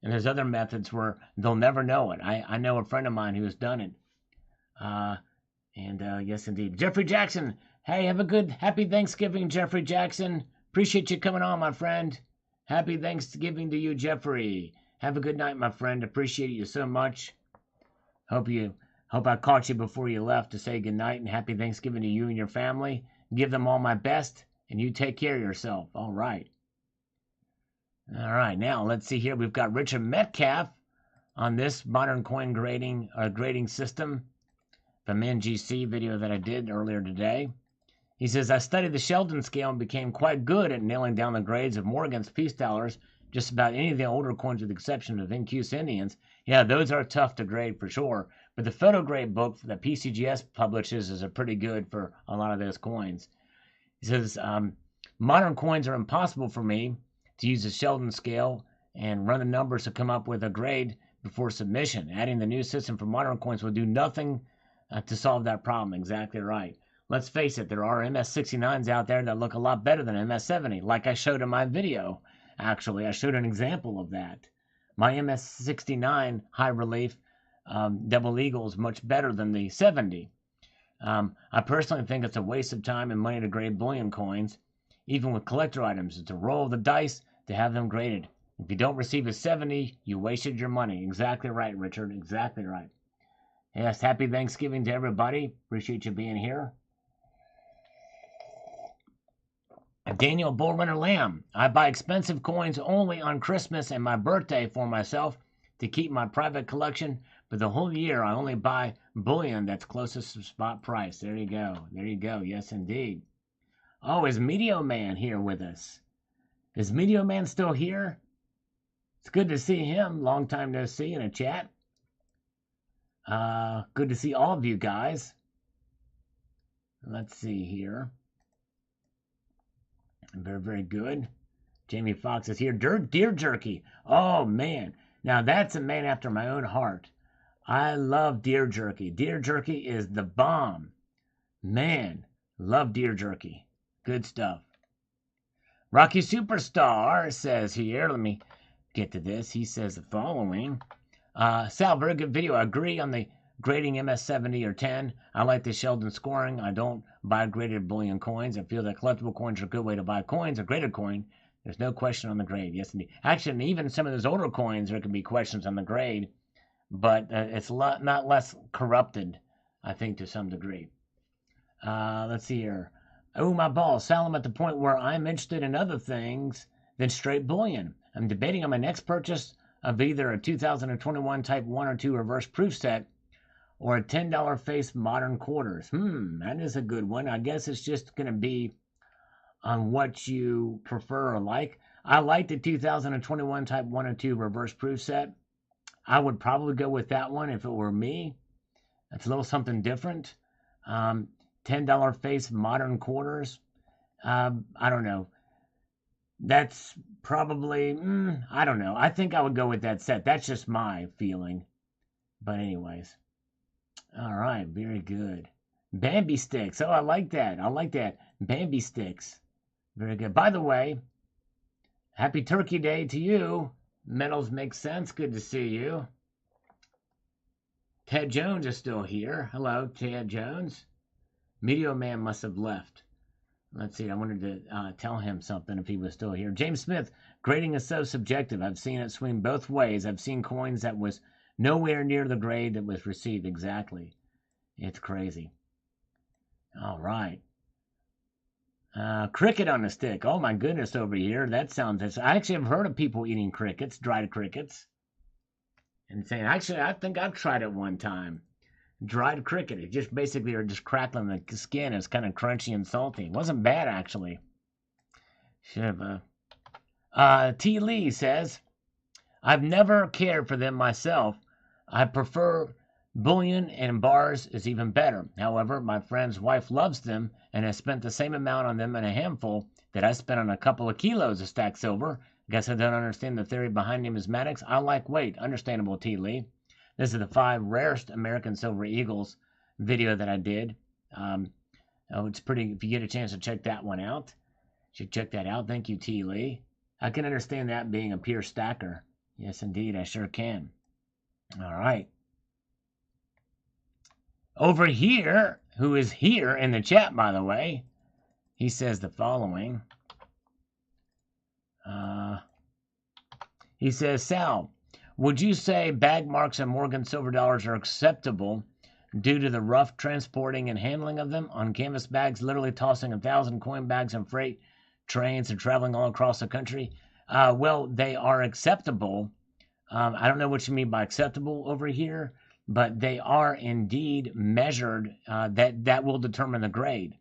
And there's other methods where they'll never know it. I know a friend of mine who has done it. Yes, indeed. Jeffrey Jackson. Hey, have a good, happy Thanksgiving, Jeffrey Jackson. Appreciate you coming on, my friend. Happy Thanksgiving to you, Jeffrey. Have a good night, my friend. Appreciate you so much. Hope I caught you before you left to say good night and happy Thanksgiving to you and your family. Give them all my best, and you take care of yourself. All right. All right, now let's see here. We've got Richard Metcalf on this modern coin grading system from NGC video that I did earlier today. He says, I studied the Sheldon scale and became quite good at nailing down the grades of Morgan's peace dollars, just about any of the older coins with the exception of NQ's Indians. Yeah, those are tough to grade for sure, but the photo grade book that PCGS publishes is pretty good for a lot of those coins. He says, modern coins are impossible for me to use the Sheldon scale and run the numbers to come up with a grade before submission. Adding the new system for modern coins will do nothing to solve that problem. Exactly right. Let's face it, there are MS69s out there that look a lot better than MS70, like I showed in my video. Actually, I showed an example of that. My MS69 high relief double eagle is much better than the 70. I personally think it's a waste of time and money to grade bullion coins, even with collector items. It's a roll of the dice to have them graded. If you don't receive a 70, you wasted your money. Exactly right, Richard. Exactly right. Yes, happy Thanksgiving to everybody. Appreciate you being here. Daniel Bullrunner Lamb. I buy expensive coins only on Christmas and my birthday for myself to keep my private collection, but the whole year I only buy bullion that's closest to spot price. There you go. There you go. Yes, indeed. Oh, is Medio Man here with us? Is Medio Man still here? It's good to see him. Long time no see in a chat. Good to see all of you guys. Let's see here. Very, very good. Jamie Foxx is here. Deer jerky. Oh, man. Now, that's a man after my own heart. I love deer jerky. Deer jerky is the bomb. Man, love deer jerky. Good stuff. Rocky Superstar says here, let me get to this. He says the following. Sal, very good video. I agree on the grading MS70 or 10. I like the Sheldon scoring. I don't buy graded bullion coins. I feel that collectible coins are a good way to buy coins. A graded coin, there's no question on the grade. Yes, indeed. Actually, even some of those older coins, there can be questions on the grade, but it's not less corrupted, I think, to some degree. Let's see here. Oh, my balls. Sal, I'm at the point where I'm interested in other things than straight bullion. I'm debating on my next purchase of either a 2021 Type 1 or 2 reverse proof set or a $10 face modern quarters. That is a good one. I guess it's just going to be on what you prefer or like. I like the 2021 Type 1 or 2 reverse proof set. I would probably go with that one if it were me. It's a little something different. $10 face modern quarters. I don't know. That's probably, I don't know. I think I would go with that set. That's just my feeling. But anyways. All right, very good. Bambi sticks. Oh, I like that. I like that. Bambi sticks. Very good. By the way, happy Turkey Day to you. Metals make sense. Good to see you. Ted Jones is still here. Hello, Ted Jones. Meteor Man must have left. Let's see. I wanted to tell him something if he was still here. James Smith, grading is so subjective. I've seen it swing both ways. I've seen coins that was nowhere near the grade that was received. Exactly. It's crazy. All right. Cricket on a stick. Oh, my goodness, over here. That sounds... I actually have heard of people eating crickets, dried crickets. And saying, actually, I think I've tried it one time. Dried cricket. It just basically are just crackling the skin. It's kind of crunchy and salty. It wasn't bad, actually. Should have... T. Lee says, I've never cared for them myself. I prefer bullion, and bars is even better. However, my friend's wife loves them and has spent the same amount on them in a handful that I spent on a couple of kilos of stacked silver. Guess I don't understand the theory behind numismatics. I like weight. Understandable, T. Lee. This is the 5 rarest American silver eagles video that I did. It's pretty. If you get a chance to check that one out, you should check that out. Thank you, T. Lee. I can understand that being a pure stacker. Yes, indeed, I sure can. All right. Over here, who is here in the chat, by the way, he says the following. He says, Sal, would you say bag marks on Morgan silver dollars are acceptable due to the rough transporting and handling of them on canvas bags, literally tossing 1,000 coin bags on freight trains and traveling all across the country? Well, they are acceptable. I don't know what you mean by acceptable over here, but they are indeed measured. That will determine the grade.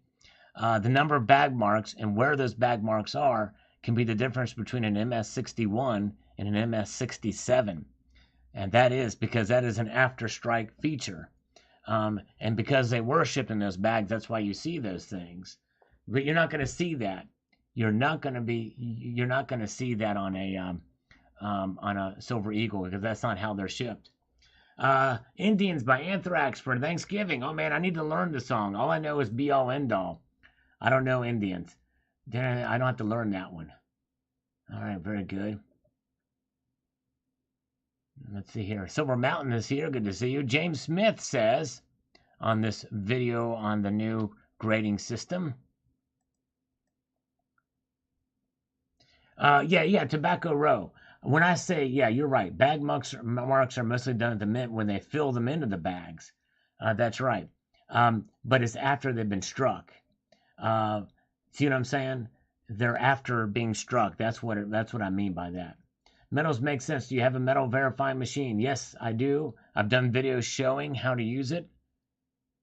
The number of bag marks and where those bag marks are can be the difference between an MS61 and an MS67. And that is because that is an after strike feature. And because they were shipped in those bags, that's why you see those things. But you're not going to see that. You're not going to see that on a Silver Eagle, because that's not how they're shipped. Indians by Anthrax for Thanksgiving. Oh man, I need to learn the song. All I know is Be All End All. I don't know Indians. Then I don't have to learn that one. All right, very good. Let's see here. Silver Mountain is here. Good to see you. James Smith says on this video on the new grading system. Yeah, Tobacco Row. When I say, yeah, you're right. Bag marks are mostly done at the mint when they fill them into the bags. That's right. But it's after they've been struck. See what I'm saying? They're after being struck. That's what I mean by that. Metals make sense. Do you have a metal verifying machine? Yes, I do. I've done videos showing how to use it.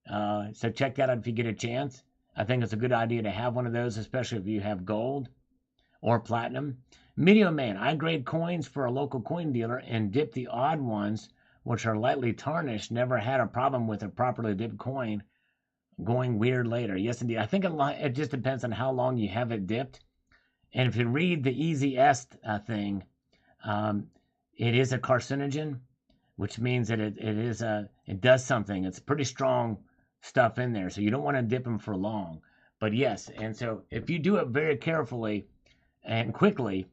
So check that out if you get a chance. I think it's a good idea to have one of those, especially if you have gold or platinum. Medio Man, I grade coins for a local coin dealer and dip the odd ones, which are lightly tarnished. Never had a problem with a properly dipped coin going weird later. Yes, indeed. I think it just depends on how long you have it dipped. And if you read the Easy Est thing, it is a carcinogen, which means that it does something. It's pretty strong stuff in there, so you don't want to dip them for long. But yes, and so if you do it very carefully and quickly,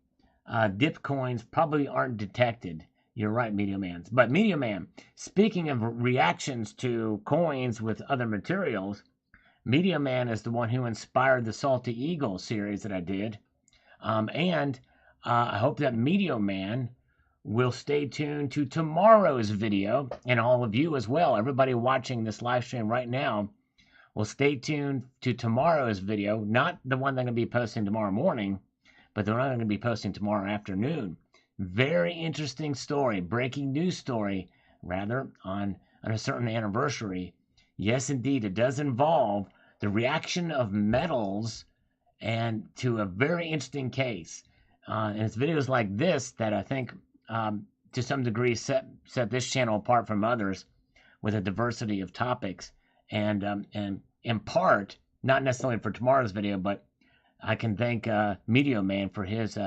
dip coins probably aren't detected. You're right, Media Man. But Media Man, speaking of reactions to coins with other materials, Media Man is the one who inspired the Salty Eagle series that I did. And I hope that Media Man will stay tuned to tomorrow's video, and all of you as well. Everybody watching this live stream right now will stay tuned to tomorrow's video, not the one that I'm going to be posting tomorrow morning, but the one I'm going to be posting tomorrow afternoon. Very interesting story, breaking news story, rather, on a certain anniversary. Yes, indeed, it does involve the reaction of metals and to a very interesting case. And it's videos like this that I think, to some degree, set this channel apart from others with a diversity of topics. And in part, not necessarily for tomorrow's video, but I can thank Media Man for his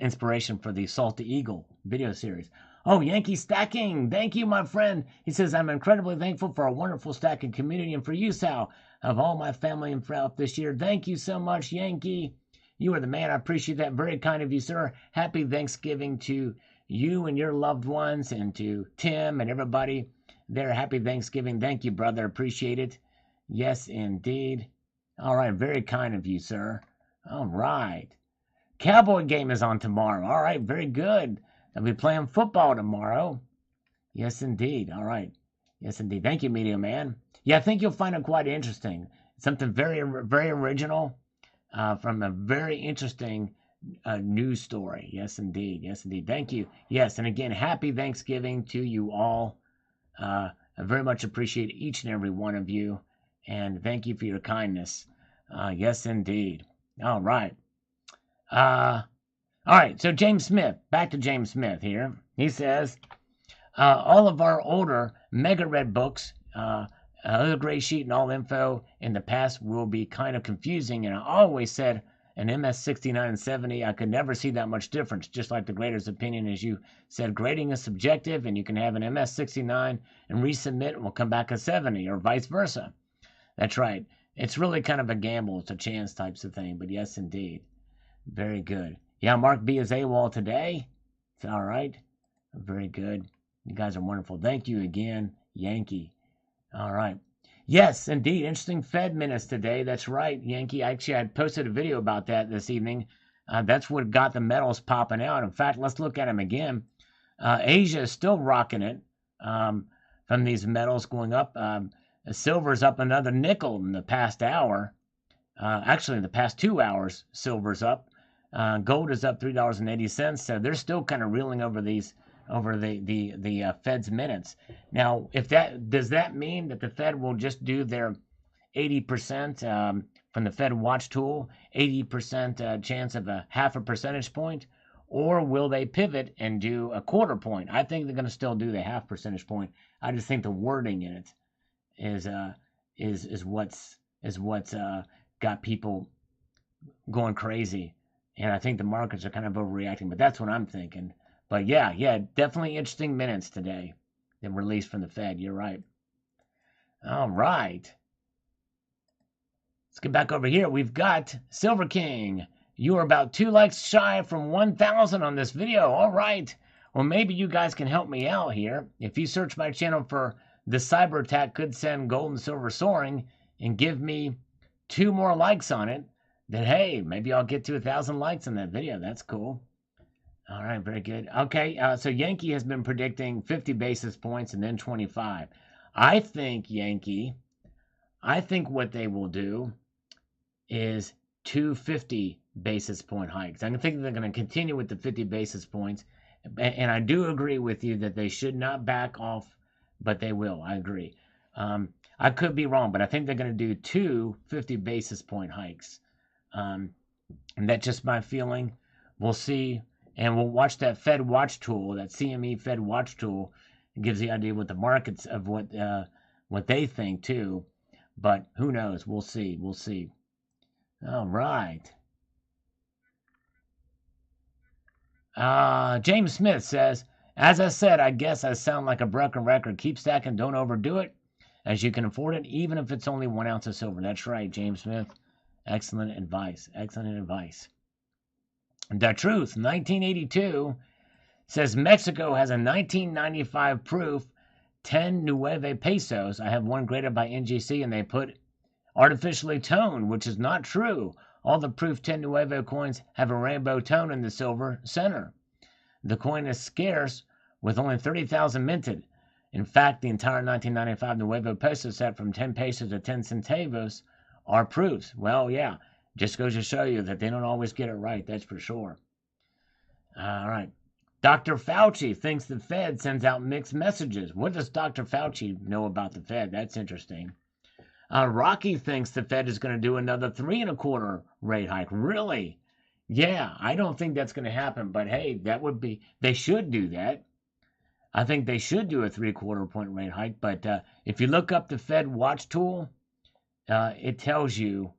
inspiration for the Salty Eagle video series. Oh, Yankee Stacking, thank you, my friend. He says, I'm incredibly thankful for a wonderful stacking community and for you, Sal, of all my family and friends this year. Thank you so much, Yankee. You are the man. I appreciate that. Very kind of you, sir. Happy Thanksgiving to you and your loved ones, and to Tim and everybody there. Happy Thanksgiving. Thank you, brother. Appreciate it. Yes, indeed. All right. Very kind of you, sir. All right. Cowboy game is on tomorrow. All right. Very good. I'll be playing football tomorrow. Yes, indeed. All right. Yes, indeed. Thank you, Media Man. Yeah, I think you'll find it quite interesting. Something very, very original from a very interesting news story. Yes, indeed. Yes, indeed. Thank you. Yes, and again, happy Thanksgiving to you all. I very much appreciate each and every one of you, and thank you for your kindness. Yes, indeed. All right. All right, so James Smith, back to James Smith here. He says, all of our older Mega Red books, other gray sheet and all info in the past will be kind of confusing, and I always said an MS69 and 70, I could never see that much difference, just like the grader's opinion. As you said, grading is subjective, and you can have an MS69 and resubmit and will come back a 70, or vice versa. That's right. It's really kind of a gamble. It's a chance types of thing, but yes, indeed. Very good. Yeah, Mark B is AWOL today. It's all right. Very good. You guys are wonderful. Thank you again, Yankee. All right. Yes, indeed. Interesting Fed minutes today. That's right, Yankee. Actually, I posted a video about that this evening. That's what got the metals popping out. In fact, let's look at them again. Asia is still rocking it from these metals going up. Silver's up another nickel in the past hour. Actually, in the past 2 hours, silver's up. Gold is up $3.80. So they're still kind of reeling over these, over the Fed's minutes. Now, does that mean that the Fed will just do their 80% from the Fed Watch tool, 80% chance of a half a percentage point, or will they pivot and do a quarter point? I think they're going to still do the half percentage point. I just think the wording in it is what's got people going crazy. And I think the markets are kind of overreacting, but that's what I'm thinking. But yeah, definitely interesting minutes today that were released from the Fed. You're right. All right. Let's get back over here. We've got Silver King. You are about 2 likes shy from 1,000 on this video. All right. Well, maybe you guys can help me out here. If you search my channel for The Cyber Attack Could Send Gold and Silver Soaring and give me 2 more likes on it, then hey, maybe I'll get to 1,000 likes on that video. That's cool. All right, very good. Okay, so Yankee has been predicting 50 basis points and then 25. I think what they will do is 250 basis point hikes. I think they're going to continue with the 50 basis points. And I do agree with you that they should not back off, but they will. I agree. I could be wrong, but I think they're going to do 2 50 basis point hikes. And that's just my feeling. We'll see. And we'll watch that Fed Watch tool, that CME Fed Watch tool. It gives the idea what the markets of what they think too. But who knows? We'll see. We'll see. All right. James Smith says, as I said, I guess I sound like a broken record. Keep stacking, don't overdo it, as you can afford it, even if it's only 1 ounce of silver. That's right, James Smith. Excellent advice. Excellent advice. The Truth, 1982, says Mexico has a 1995 proof 10 Nueve pesos. I have one graded by NGC, and they put artificially toned, which is not true. All the proof 10 Nuevo coins have a rainbow tone in the silver center. The coin is scarce, with only 30,000 minted. In fact, the entire 1995 Nuevo peso set from 10 pesos to 10 centavos are proofs. Well, yeah, just goes to show you that they don't always get it right, that's for sure. All right. Dr. Fauci thinks the Fed sends out mixed messages. What does Dr. Fauci know about the Fed? That's interesting. Rocky thinks the Fed is going to do another 3.25 rate hike. Really? Yeah, I don't think that's going to happen, but hey, they should do that. I think they should do a 3/4 point rate hike, but if you look up the Fed Watch tool, it tells you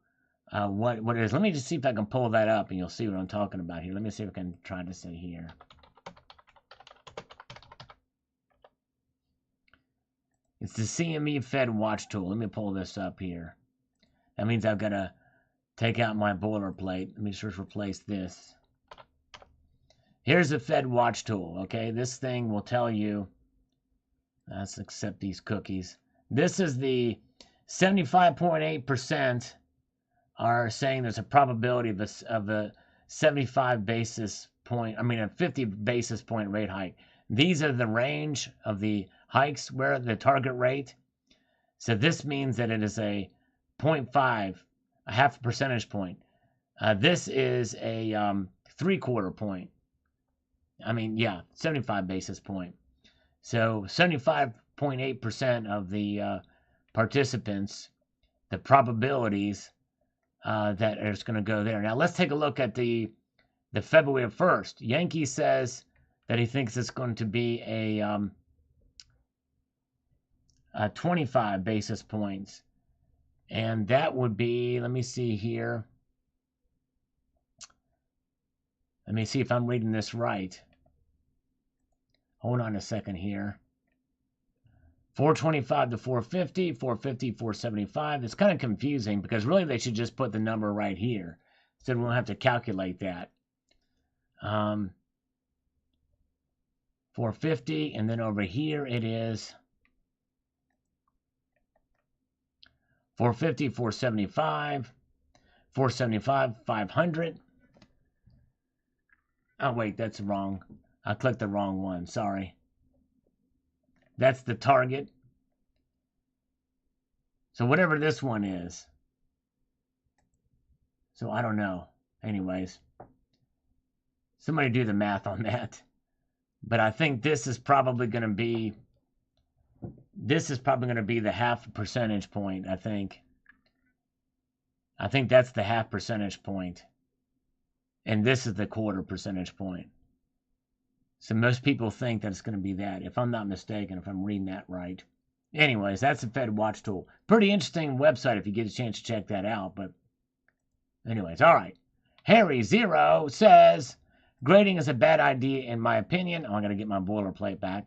what it is. Let me just see if I can pull that up and you'll see what I'm talking about here. Let me see if I can try to say here. It's the CME Fed Watch tool. Let me pull this up here. That means I've got to take out my boilerplate. Let me just replace this. Here's the Fed Watch tool, okay? This thing will tell you, let's accept these cookies. This is the 75.8% are saying there's a probability of a 75 basis point, a 50 basis point rate hike. These are the range of the hikes where the target rate. So this means that it is a 0.5, a half a percentage point. This is a 3/4 point. 75 basis point. So 75.8% of the participants, the probabilities that it's going to go there. Now let's take a look at the February 1st. Yankee says that he thinks it's going to be a 25 basis points. And that would be, let me see here. Let me see if I'm reading this right. Hold on a second here. 425 to 450, 450, 475. It's kind of confusing because really they should just put the number right here. So we won't have to calculate that. 450, and then over here it is 450, 475, 475, 500. Oh, wait, that's wrong. I clicked the wrong one. Sorry. That's the target. So whatever this one is. So I don't know. Anyways. Somebody do the math on that. But I think this is probably going to be the half percentage point, I think. I think that's the half percentage point. And this is the 1/4 percentage point. So most people think that it's going to be that, if I'm not mistaken, if I'm reading that right. Anyways, that's the Fed Watch tool. Pretty interesting website if you get a chance to check that out. But anyways, all right. Harry Zero says, Grading is a bad idea in my opinion. Oh, I'm going to get my boilerplate back.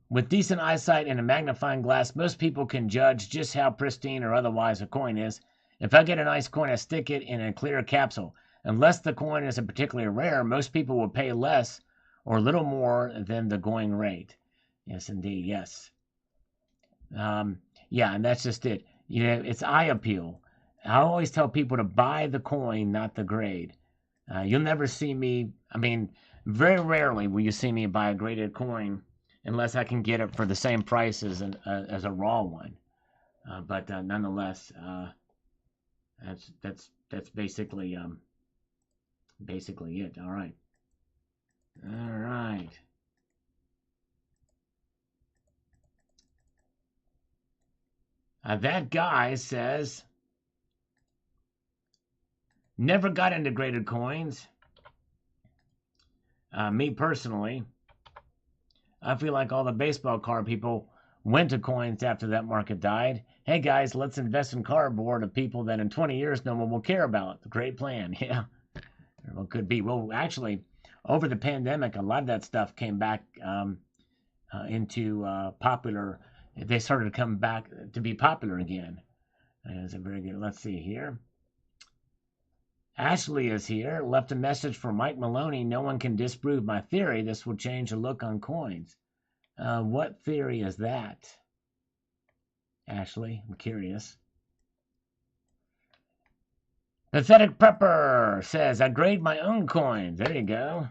With decent eyesight and a magnifying glass, most people can judge just how pristine or otherwise a coin is. If I get a nice coin, I stick it in a clear capsule. Unless the coin is particularly rare, most people will pay less or little more than the going rate. Yes, indeed, yes. Yeah, and that's just it. You know, it's eye appeal. I always tell people to buy the coin, not the grade. You'll never see me, I mean, very rarely will you see me buy a graded coin unless I can get it for the same price as a raw one. But nonetheless, that's basically it. All right. All right. That guy says, never got into graded coins. Me personally, I feel like all the baseball card people went to coins after that market died. Hey guys, let's invest in cardboard of people that in 20 years no one will care about. Great plan. Yeah. Well, could be. Well, actually, over the pandemic, a lot of that stuff came back into popular. They started to come back to be popular again. That's a very good. Let's see here. Ashley is here. Left a message for Mike Maloney. No one can disprove my theory. This will change the look on coins. What theory is that? Ashley, I'm curious. Pathetic Prepper says, I grade my own coins. There you go.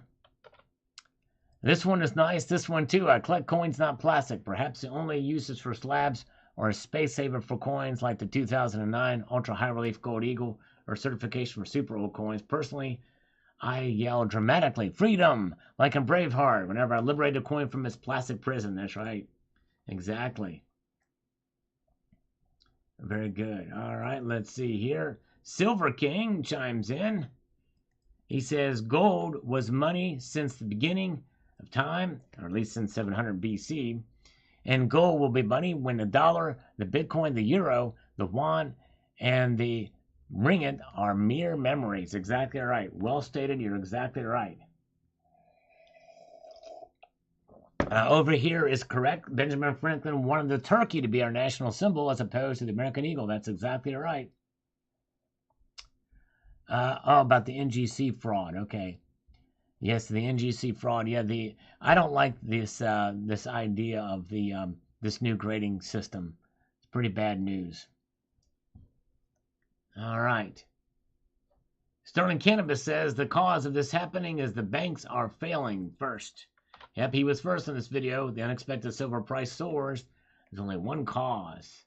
This one is nice. This one too. I collect coins, not plastic. Perhaps the only use is for slabs or a space saver for coins like the 2009 Ultra High Relief Gold Eagle or certification for super old coins. Personally, I yell dramatically, freedom, like in Braveheart, whenever I liberate a coin from its plastic prison. That's right. Exactly. Very good. All right, let's see here. Silver King chimes in. He says, gold was money since the beginning of time, or at least since 700 BC. And gold will be money when the dollar, the Bitcoin, the euro, the yuan, and the ringgit are mere memories. Exactly right. Well stated. You're exactly right. Over here is correct. Benjamin Franklin wanted the turkey to be our national symbol as opposed to the American eagle. That's exactly right. Oh, about the NGC fraud. Okay. Yes, the NGC fraud. Yeah, I don't like this this idea of the this new grading system. It's pretty bad news. All right. Sterling Cannabis says the cause of this happening is the banks are failing first. Yep, he was first in this video. The unexpected silver price soars. There's only one cause.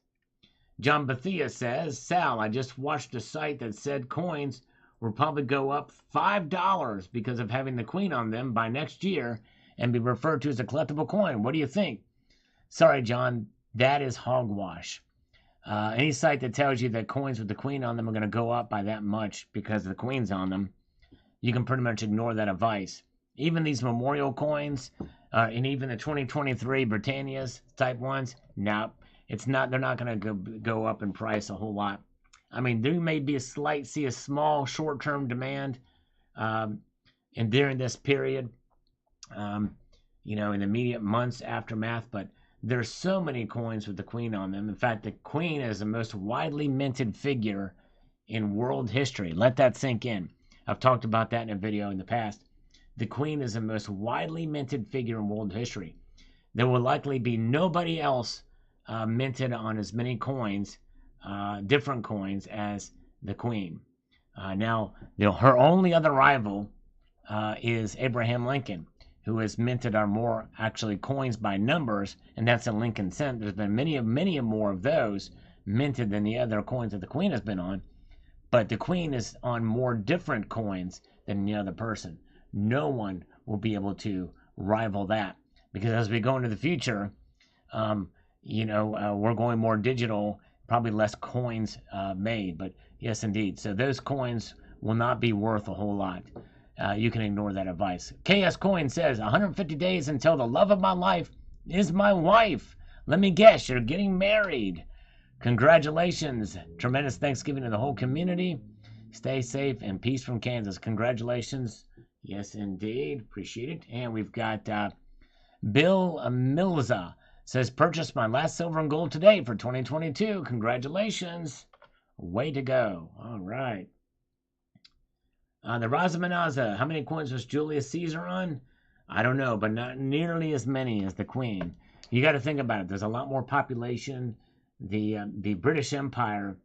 John Bethia says, Sal, I just watched a site that said coins will probably go up $5 because of having the queen on them by next year and be referred to as a collectible coin. What do you think? Sorry, John, that is hogwash. Any site that tells you that coins with the queen on them are going to go up by that much because the queen's on them, you can pretty much ignore that advice. Even these memorial coins, and even the 2023 Britannias type ones, no, it's not. They're not going to go up in price a whole lot. I mean, there may be see a small short-term demand, and during this period, you know, in the immediate months aftermath, but there's so many coins with the queen on them. In fact, the queen is the most widely minted figure in world history. Let that sink in. I've talked about that in a video in the past. The queen is the most widely minted figure in world history. There will likely be nobody else minted on as many coins, different coins, as the queen. Now, her only other rival is Abraham Lincoln, who has minted on more actually coins by numbers, and that's a Lincoln cent. There's been many more of those minted than the other coins that the queen has been on, but the queen is on more different coins than the other person. No one will be able to rival that, because as we go into the future, you know, we're going more digital, probably less coins made, but yes, indeed. So those coins will not be worth a whole lot. You can ignore that advice. KS Coin says, 150 days until the love of my life is my wife. Let me guess, you're getting married. Congratulations. Tremendous Thanksgiving to the whole community. Stay safe and peace from Kansas. Congratulations. Yes, indeed. Appreciate it. And we've got Bill Milza says, purchased my last silver and gold today for 2022. Congratulations. Way to go. All right. The Razamanaza, how many coins was Julius Caesar on? I don't know, but not nearly as many as the Queen. You got to think about it. There's a lot more population. The British Empire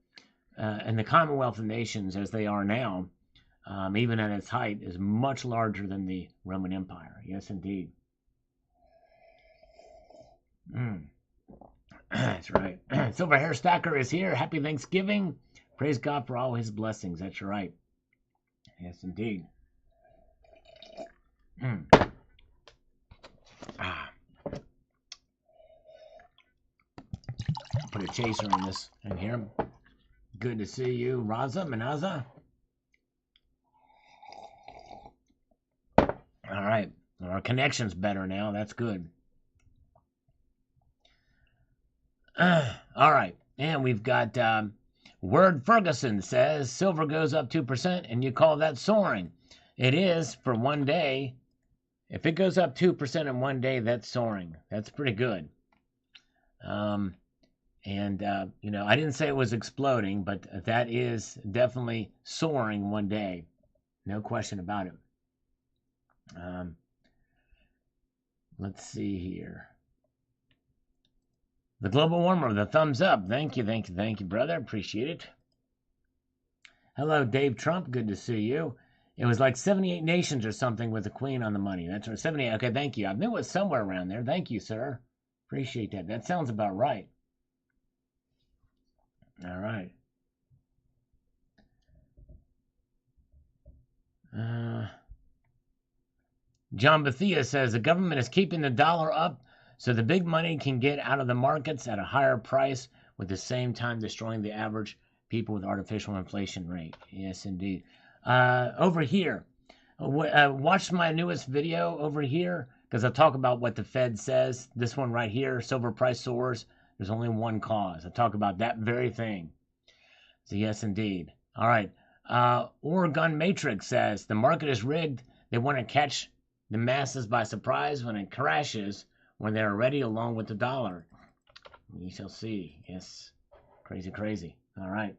and the Commonwealth of Nations, as they are now, even at its height, is much larger than the Roman Empire. Yes, indeed. That's right. Silver Hair Stacker is here. Happy Thanksgiving. Praise God for all his blessings. That's right. Yes, indeed. Put a chaser in this in here. Good to see you, Raza Manaza. All right. Our connection's better now. That's good. All right. And we've got Word Ferguson says silver goes up 2% and you call that soaring. It is for one day. If it goes up 2% in one day, that's soaring. That's pretty good. You know, I didn't say it was exploding, but that is definitely soaring one day. No question about it. Let's see here. The Global Warmer, the thumbs up. Thank you, thank you, thank you, brother. Appreciate it. Hello, Dave Trump. Good to see you. It was like 78 nations or something with the Queen on the money. That's right, 78. Okay, thank you. I knew it was somewhere around there. Thank you, sir. Appreciate that. That sounds about right. All right. John Bethia says the government is keeping the dollar up so the big money can get out of the markets at a higher price with the same time destroying the average people with artificial inflation rate. Yes, indeed. Over here, watch my newest video over here because I talk about what the Fed says. This one right here, silver price soars. There's only one cause. I talk about that very thing. So yes, indeed. All right. Oregon Matrix says the market is rigged. They want to catch the masses by surprise when it crashes when they're ready along with the dollar. We shall see. Yes. Crazy, crazy. All right.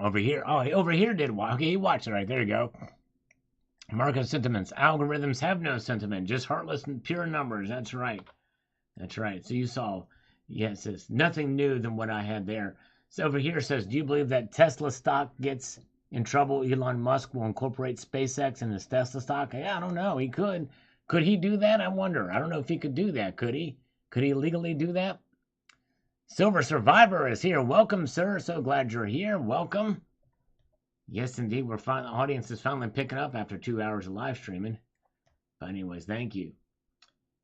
Over here. Oh, over here did watch. Okay, he watched it right. There you go. Market sentiments. Algorithms have no sentiment. Just heartless and pure numbers. That's right. That's right. So you saw. Yes, it's nothing new than what I had there. So over here says, do you believe that Tesla stock gets in trouble? Elon Musk will incorporate SpaceX in his Tesla stock? Yeah, I don't know. He could. Could he do that? I wonder. I don't know if he could do that. Could he? Could he legally do that? Silver Survivor is here. Welcome, sir. So glad you're here. Welcome. Yes, indeed. The audience is finally picking up after 2 hours of live streaming. But anyways, thank you.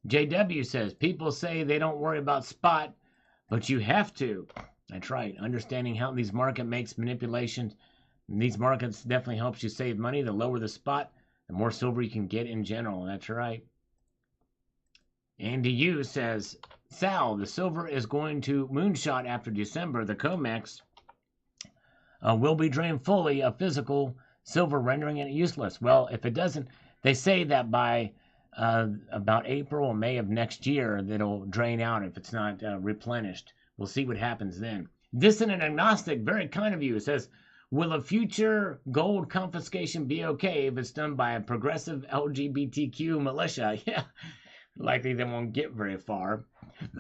JW says, people say they don't worry about spot, but you have to. That's right. Understanding how these market makes manipulations. These markets definitely helps you save money. The lower the spot, the more silver you can get in general. That's right. Andy U says, Sal, the silver is going to moonshot after December. The COMEX will be drained fully of physical silver, rendering it useless. Well, if it doesn't, they say that by about April or May of next year, that'll drain out if it's not replenished. We'll see what happens then. Dissonant Agnostic, very kind of you, says, will a future gold confiscation be okay if it's done by a progressive LGBTQ militia? Yeah, likely they won't get very far.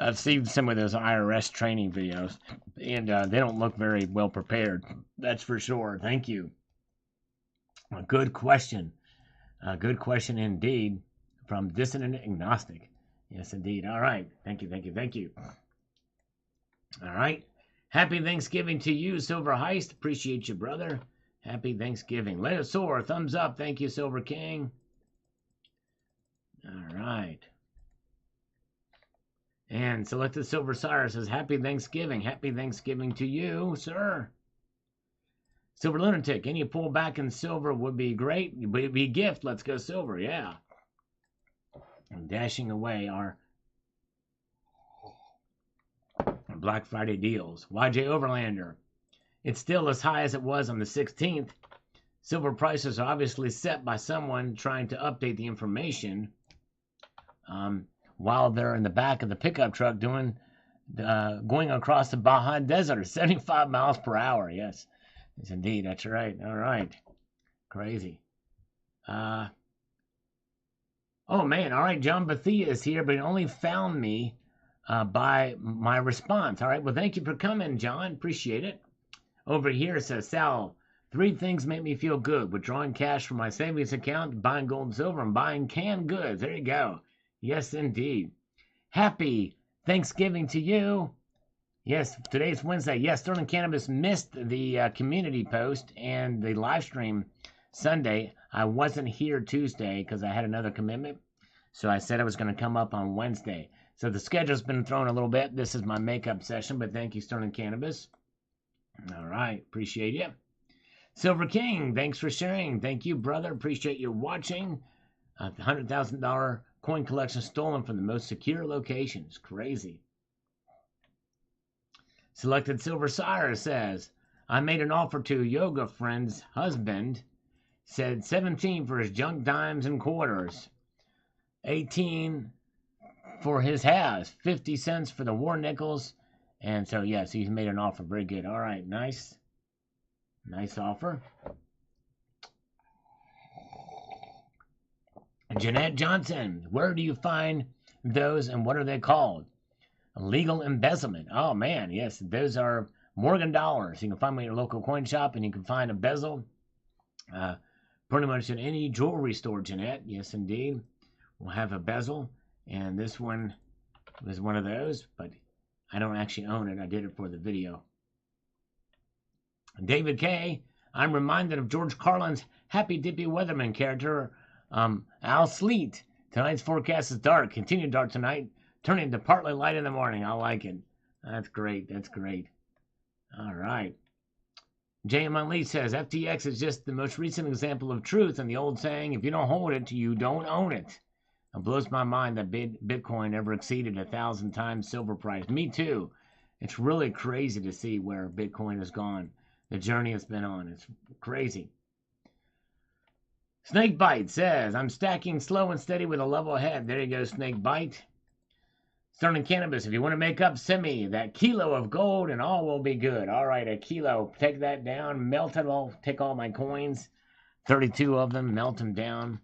I've seen some of those IRS training videos, and they don't look very well prepared. That's for sure. Thank you. A good question. A good question indeed from Dissonant Agnostic. Yes, indeed. All right. Thank you, thank you, thank you. All right. Happy Thanksgiving to you, Silver Heist. Appreciate you, brother. Happy Thanksgiving. Let it soar. Thumbs up. Thank you, Silver King. All right. And Selected Silver Sire says, happy Thanksgiving. Happy Thanksgiving to you, sir. Silver Lunatic, any pullback in silver would be great. It would be a gift. Let's go silver. Yeah. I'm dashing away our Black Friday deals. YJ Overlander. It's still as high as it was on the 16th. Silver prices are obviously set by someone trying to update the information while they're in the back of the pickup truck going across the Baja Desert, 75 miles per hour. Yes, indeed. That's right. All right. Crazy. Oh, man. All right. John Bethia is here, but he only found me by my response. All right. Well, thank you for coming, John. Appreciate it. Over here it says, Sal, 3 things make me feel good. Withdrawing cash from my savings account, buying gold and silver, and buying canned goods. There you go. Yes, indeed. Happy Thanksgiving to you. Yes, today's Wednesday. Yes, Sterling Cannabis missed the community post and the live stream Sunday. I wasn't here Tuesday because I had another commitment. So I said I was going to come up on Wednesday. So the schedule's been thrown a little bit. This is my makeup session, but thank you, Sterling Cannabis. All right, appreciate you. Silver King, thanks for sharing. Thank you, brother. Appreciate you watching. $100,000 coin collection stolen from the most secure locations. Crazy. Selected Silver Sire says, I made an offer to a yoga friend's husband. Said 17 for his junk dimes and quarters. 18 for his has. 50 cents for the war nickels. And so, yes, he's made an offer. Very good. All right, nice. Nice offer. Jeanette Johnson, where do you find those and what are they called? Legal embezzlement. Oh, man, yes, those are Morgan dollars. You can find them at your local coin shop and you can find a bezel pretty much at any jewelry store, Jeanette. Yes, indeed. We'll have a bezel. And this one was one of those, but I don't actually own it. I did it for the video. David K. I'm reminded of George Carlin's Happy Dippy Weatherman character, Al Sleet. Tonight's forecast is dark. Continued dark tonight, turning to partly light in the morning. I like it. That's great. That's great. All right. J.M. Unleashed says, FTX is just the most recent example of truth and the old saying, if you don't hold it, you don't own it. It blows my mind that Bitcoin ever exceeded 1,000 times silver price. Me too. It's really crazy to see where Bitcoin has gone. The journey it's been on. It's crazy. Snakebite says, I'm stacking slow and steady with a level head. There you go, Snakebite. Sterling Cannabis, if you want to make up, send me that kilo of gold and all will be good. All right, a kilo. Take that down, melt it all, take all my coins, 32 of them, melt them down.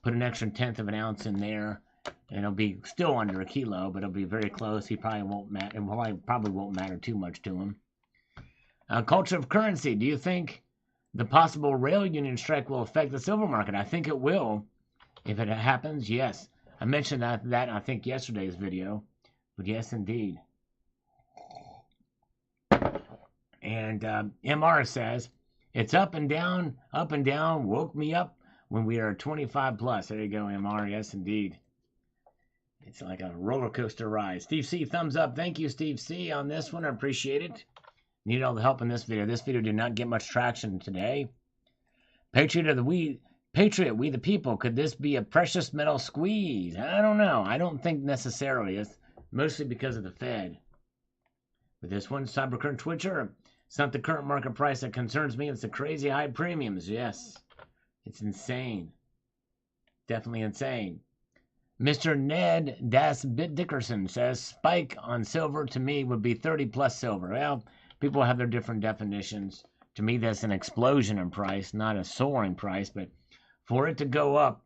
Put an extra 1/10 of an ounce in there, and it'll be still under a kilo, but it'll be very close. He probably won't matter. It probably won't matter too much to him. Culture of currency. Do you think the possible rail union strike will affect the silver market? I think it will. If it happens, yes. I mentioned that I think yesterday's video, but yes, indeed. And MR says it's up and down, woke me up when we are 25 plus. There you go, MR. Yes, indeed. It's like a roller coaster ride. Steve C, thumbs up. Thank you, Steve C, on this one. I appreciate it. Need all the help in this video. This video did not get much traction today. Patriot, we the people. Could this be a precious metal squeeze? I don't know. I don't think necessarily. It's mostly because of the Fed. But this one, Cybercurrent Twitcher, it's not the current market price that concerns me. It's the crazy high premiums. Yes. It's insane. Definitely insane. Mr. Ned Das Bit Dickerson says, spike on silver to me would be 30 plus silver. Well, people have their different definitions. To me, that's an explosion in price, not a soaring price. But for it to go up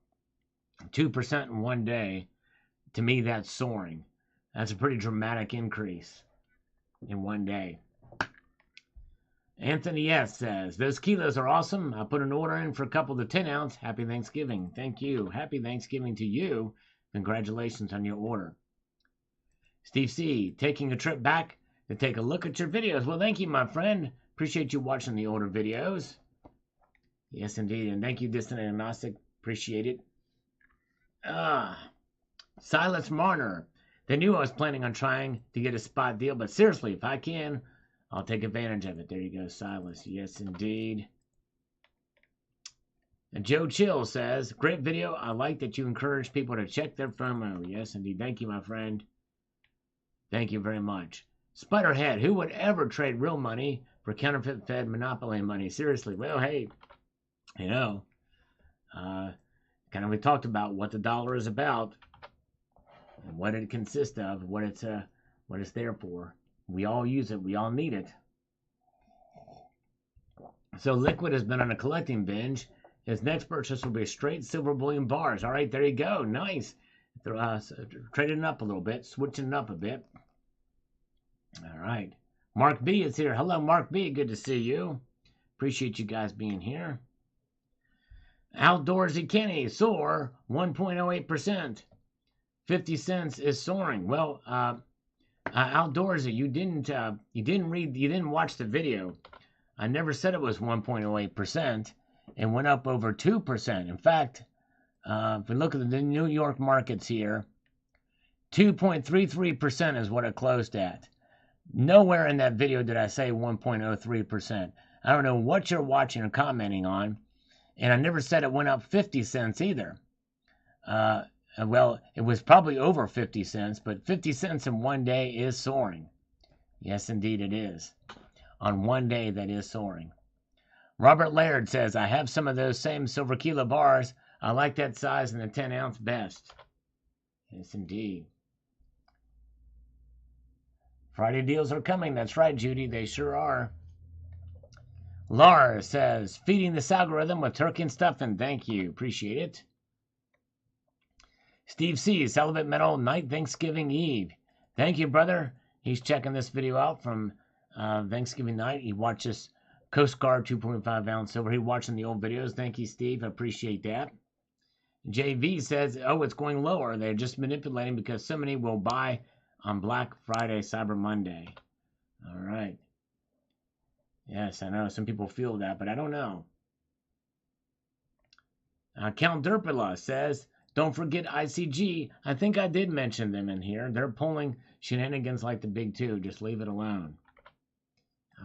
2% in one day, to me, that's soaring. That's a pretty dramatic increase in one day. Anthony S. says, those kilos are awesome. I put an order in for a couple of 10 ounce. Happy Thanksgiving. Thank you. Happy Thanksgiving to you. Congratulations on your order. Steve C. taking a trip back to take a look at your videos. Well, thank you, my friend. Appreciate you watching the order videos. Yes, indeed. And thank you, Distant Agnostic. Appreciate it. Silas Marner. They knew I was planning on trying to get a spot deal, but seriously, if I can, I'll take advantage of it. There you go, Silas. Yes, indeed. And Joe Chill says, great video. I like that you encourage people to check their FOMO. Yes, indeed. Thank you, my friend. Thank you very much. Spiderhead, who would ever trade real money for counterfeit Fed monopoly money? Seriously. Well, hey, you know, kind of we talked about what the dollar is about and what it consists of, what it's there for. We all use it. We all need it. So Liquid has been on a collecting binge. His next purchase will be straight silver bullion bars. All right, there you go. Nice. Trading up a little bit, switching it up a bit. All right. Mark B is here. Hello, Mark B. Good to see you. Appreciate you guys being here. Outdoorsy Kenny, soar 1.08%. 50 cents is soaring. Well, Outdoorsy, you didn't watch the video. I never said it was 1.08%. It went up over 2%. In fact, if we look at the New York markets here, 2.33% is what it closed at. Nowhere in that video did I say 1.03%. I don't know what you're watching or commenting on, and I never said it went up 50 cents either. Well, it was probably over 50 cents, but 50 cents in one day is soaring. Yes, indeed it is. On one day, that is soaring. Robert Laird says, I have some of those same silver kilo bars. I like that size and the 10-ounce best. Yes, indeed. Friday deals are coming. That's right, Judy. They sure are. Laura says, feeding this algorithm with turkey and stuffing. Thank you. Appreciate it. Steve C. Celibate Metal Night Thanksgiving Eve. Thank you, brother. He's checking this video out from Thanksgiving night. He watches Coast Guard 2.5 ounce silver. He watching the old videos. Thank you, Steve. I appreciate that. JV says, oh, it's going lower. They're just manipulating because so many will buy on Black Friday, Cyber Monday. All right. Yes, I know some people feel that, but I don't know. Count Derpila says, don't forget ICG. I think I did mention them in here. They're pulling shenanigans like the big two. Just leave it alone.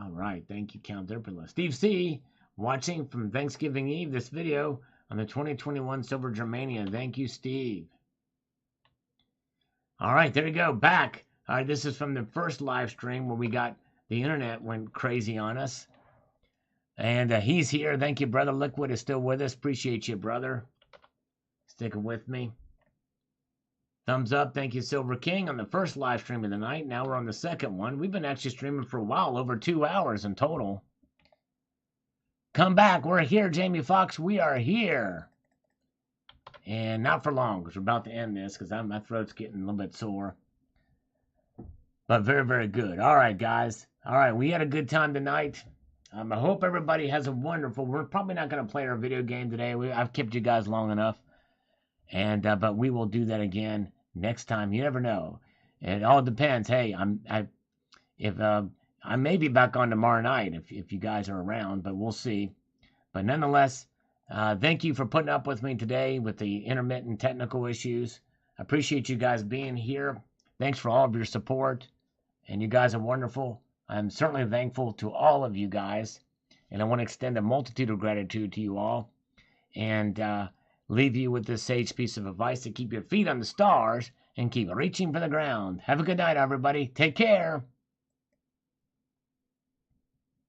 All right. Thank you, Count Derpila. Steve C. watching from Thanksgiving Eve this video on the 2021 Silver Germania. Thank you, Steve. All right. There you go. Back. All right. This is from the first live stream where we got the internet went crazy on us. And he's here. Thank you, brother. Liquid is still with us. Appreciate you, brother. Sticking with me. Thumbs up. Thank you, Silver King, on the first live stream of the night. Now we're on the second one. We've been actually streaming for a while, over 2 hours in total. Come back. We're here, Jamie Foxx. We are here. And not for long, because we're about to end this, because my throat's getting a little bit sore. But very, very good. All right, guys. All right, we had a good time tonight. I hope everybody has a wonderful... We're probably not going to play our video game today. I've kept you guys long enough. And but we will do that again next time. You never know. It all depends. Hey, I may be back on tomorrow night if you guys are around, but we'll see. But nonetheless, thank you for putting up with me today with the intermittent technical issues. I appreciate you guys being here. Thanks for all of your support. And you guys are wonderful. I'm certainly thankful to all of you guys. And I want to extend a multitude of gratitude to you all. And leave you with this sage piece of advice to keep your feet on the stars and keep reaching for the ground. Have a good night, everybody. Take care.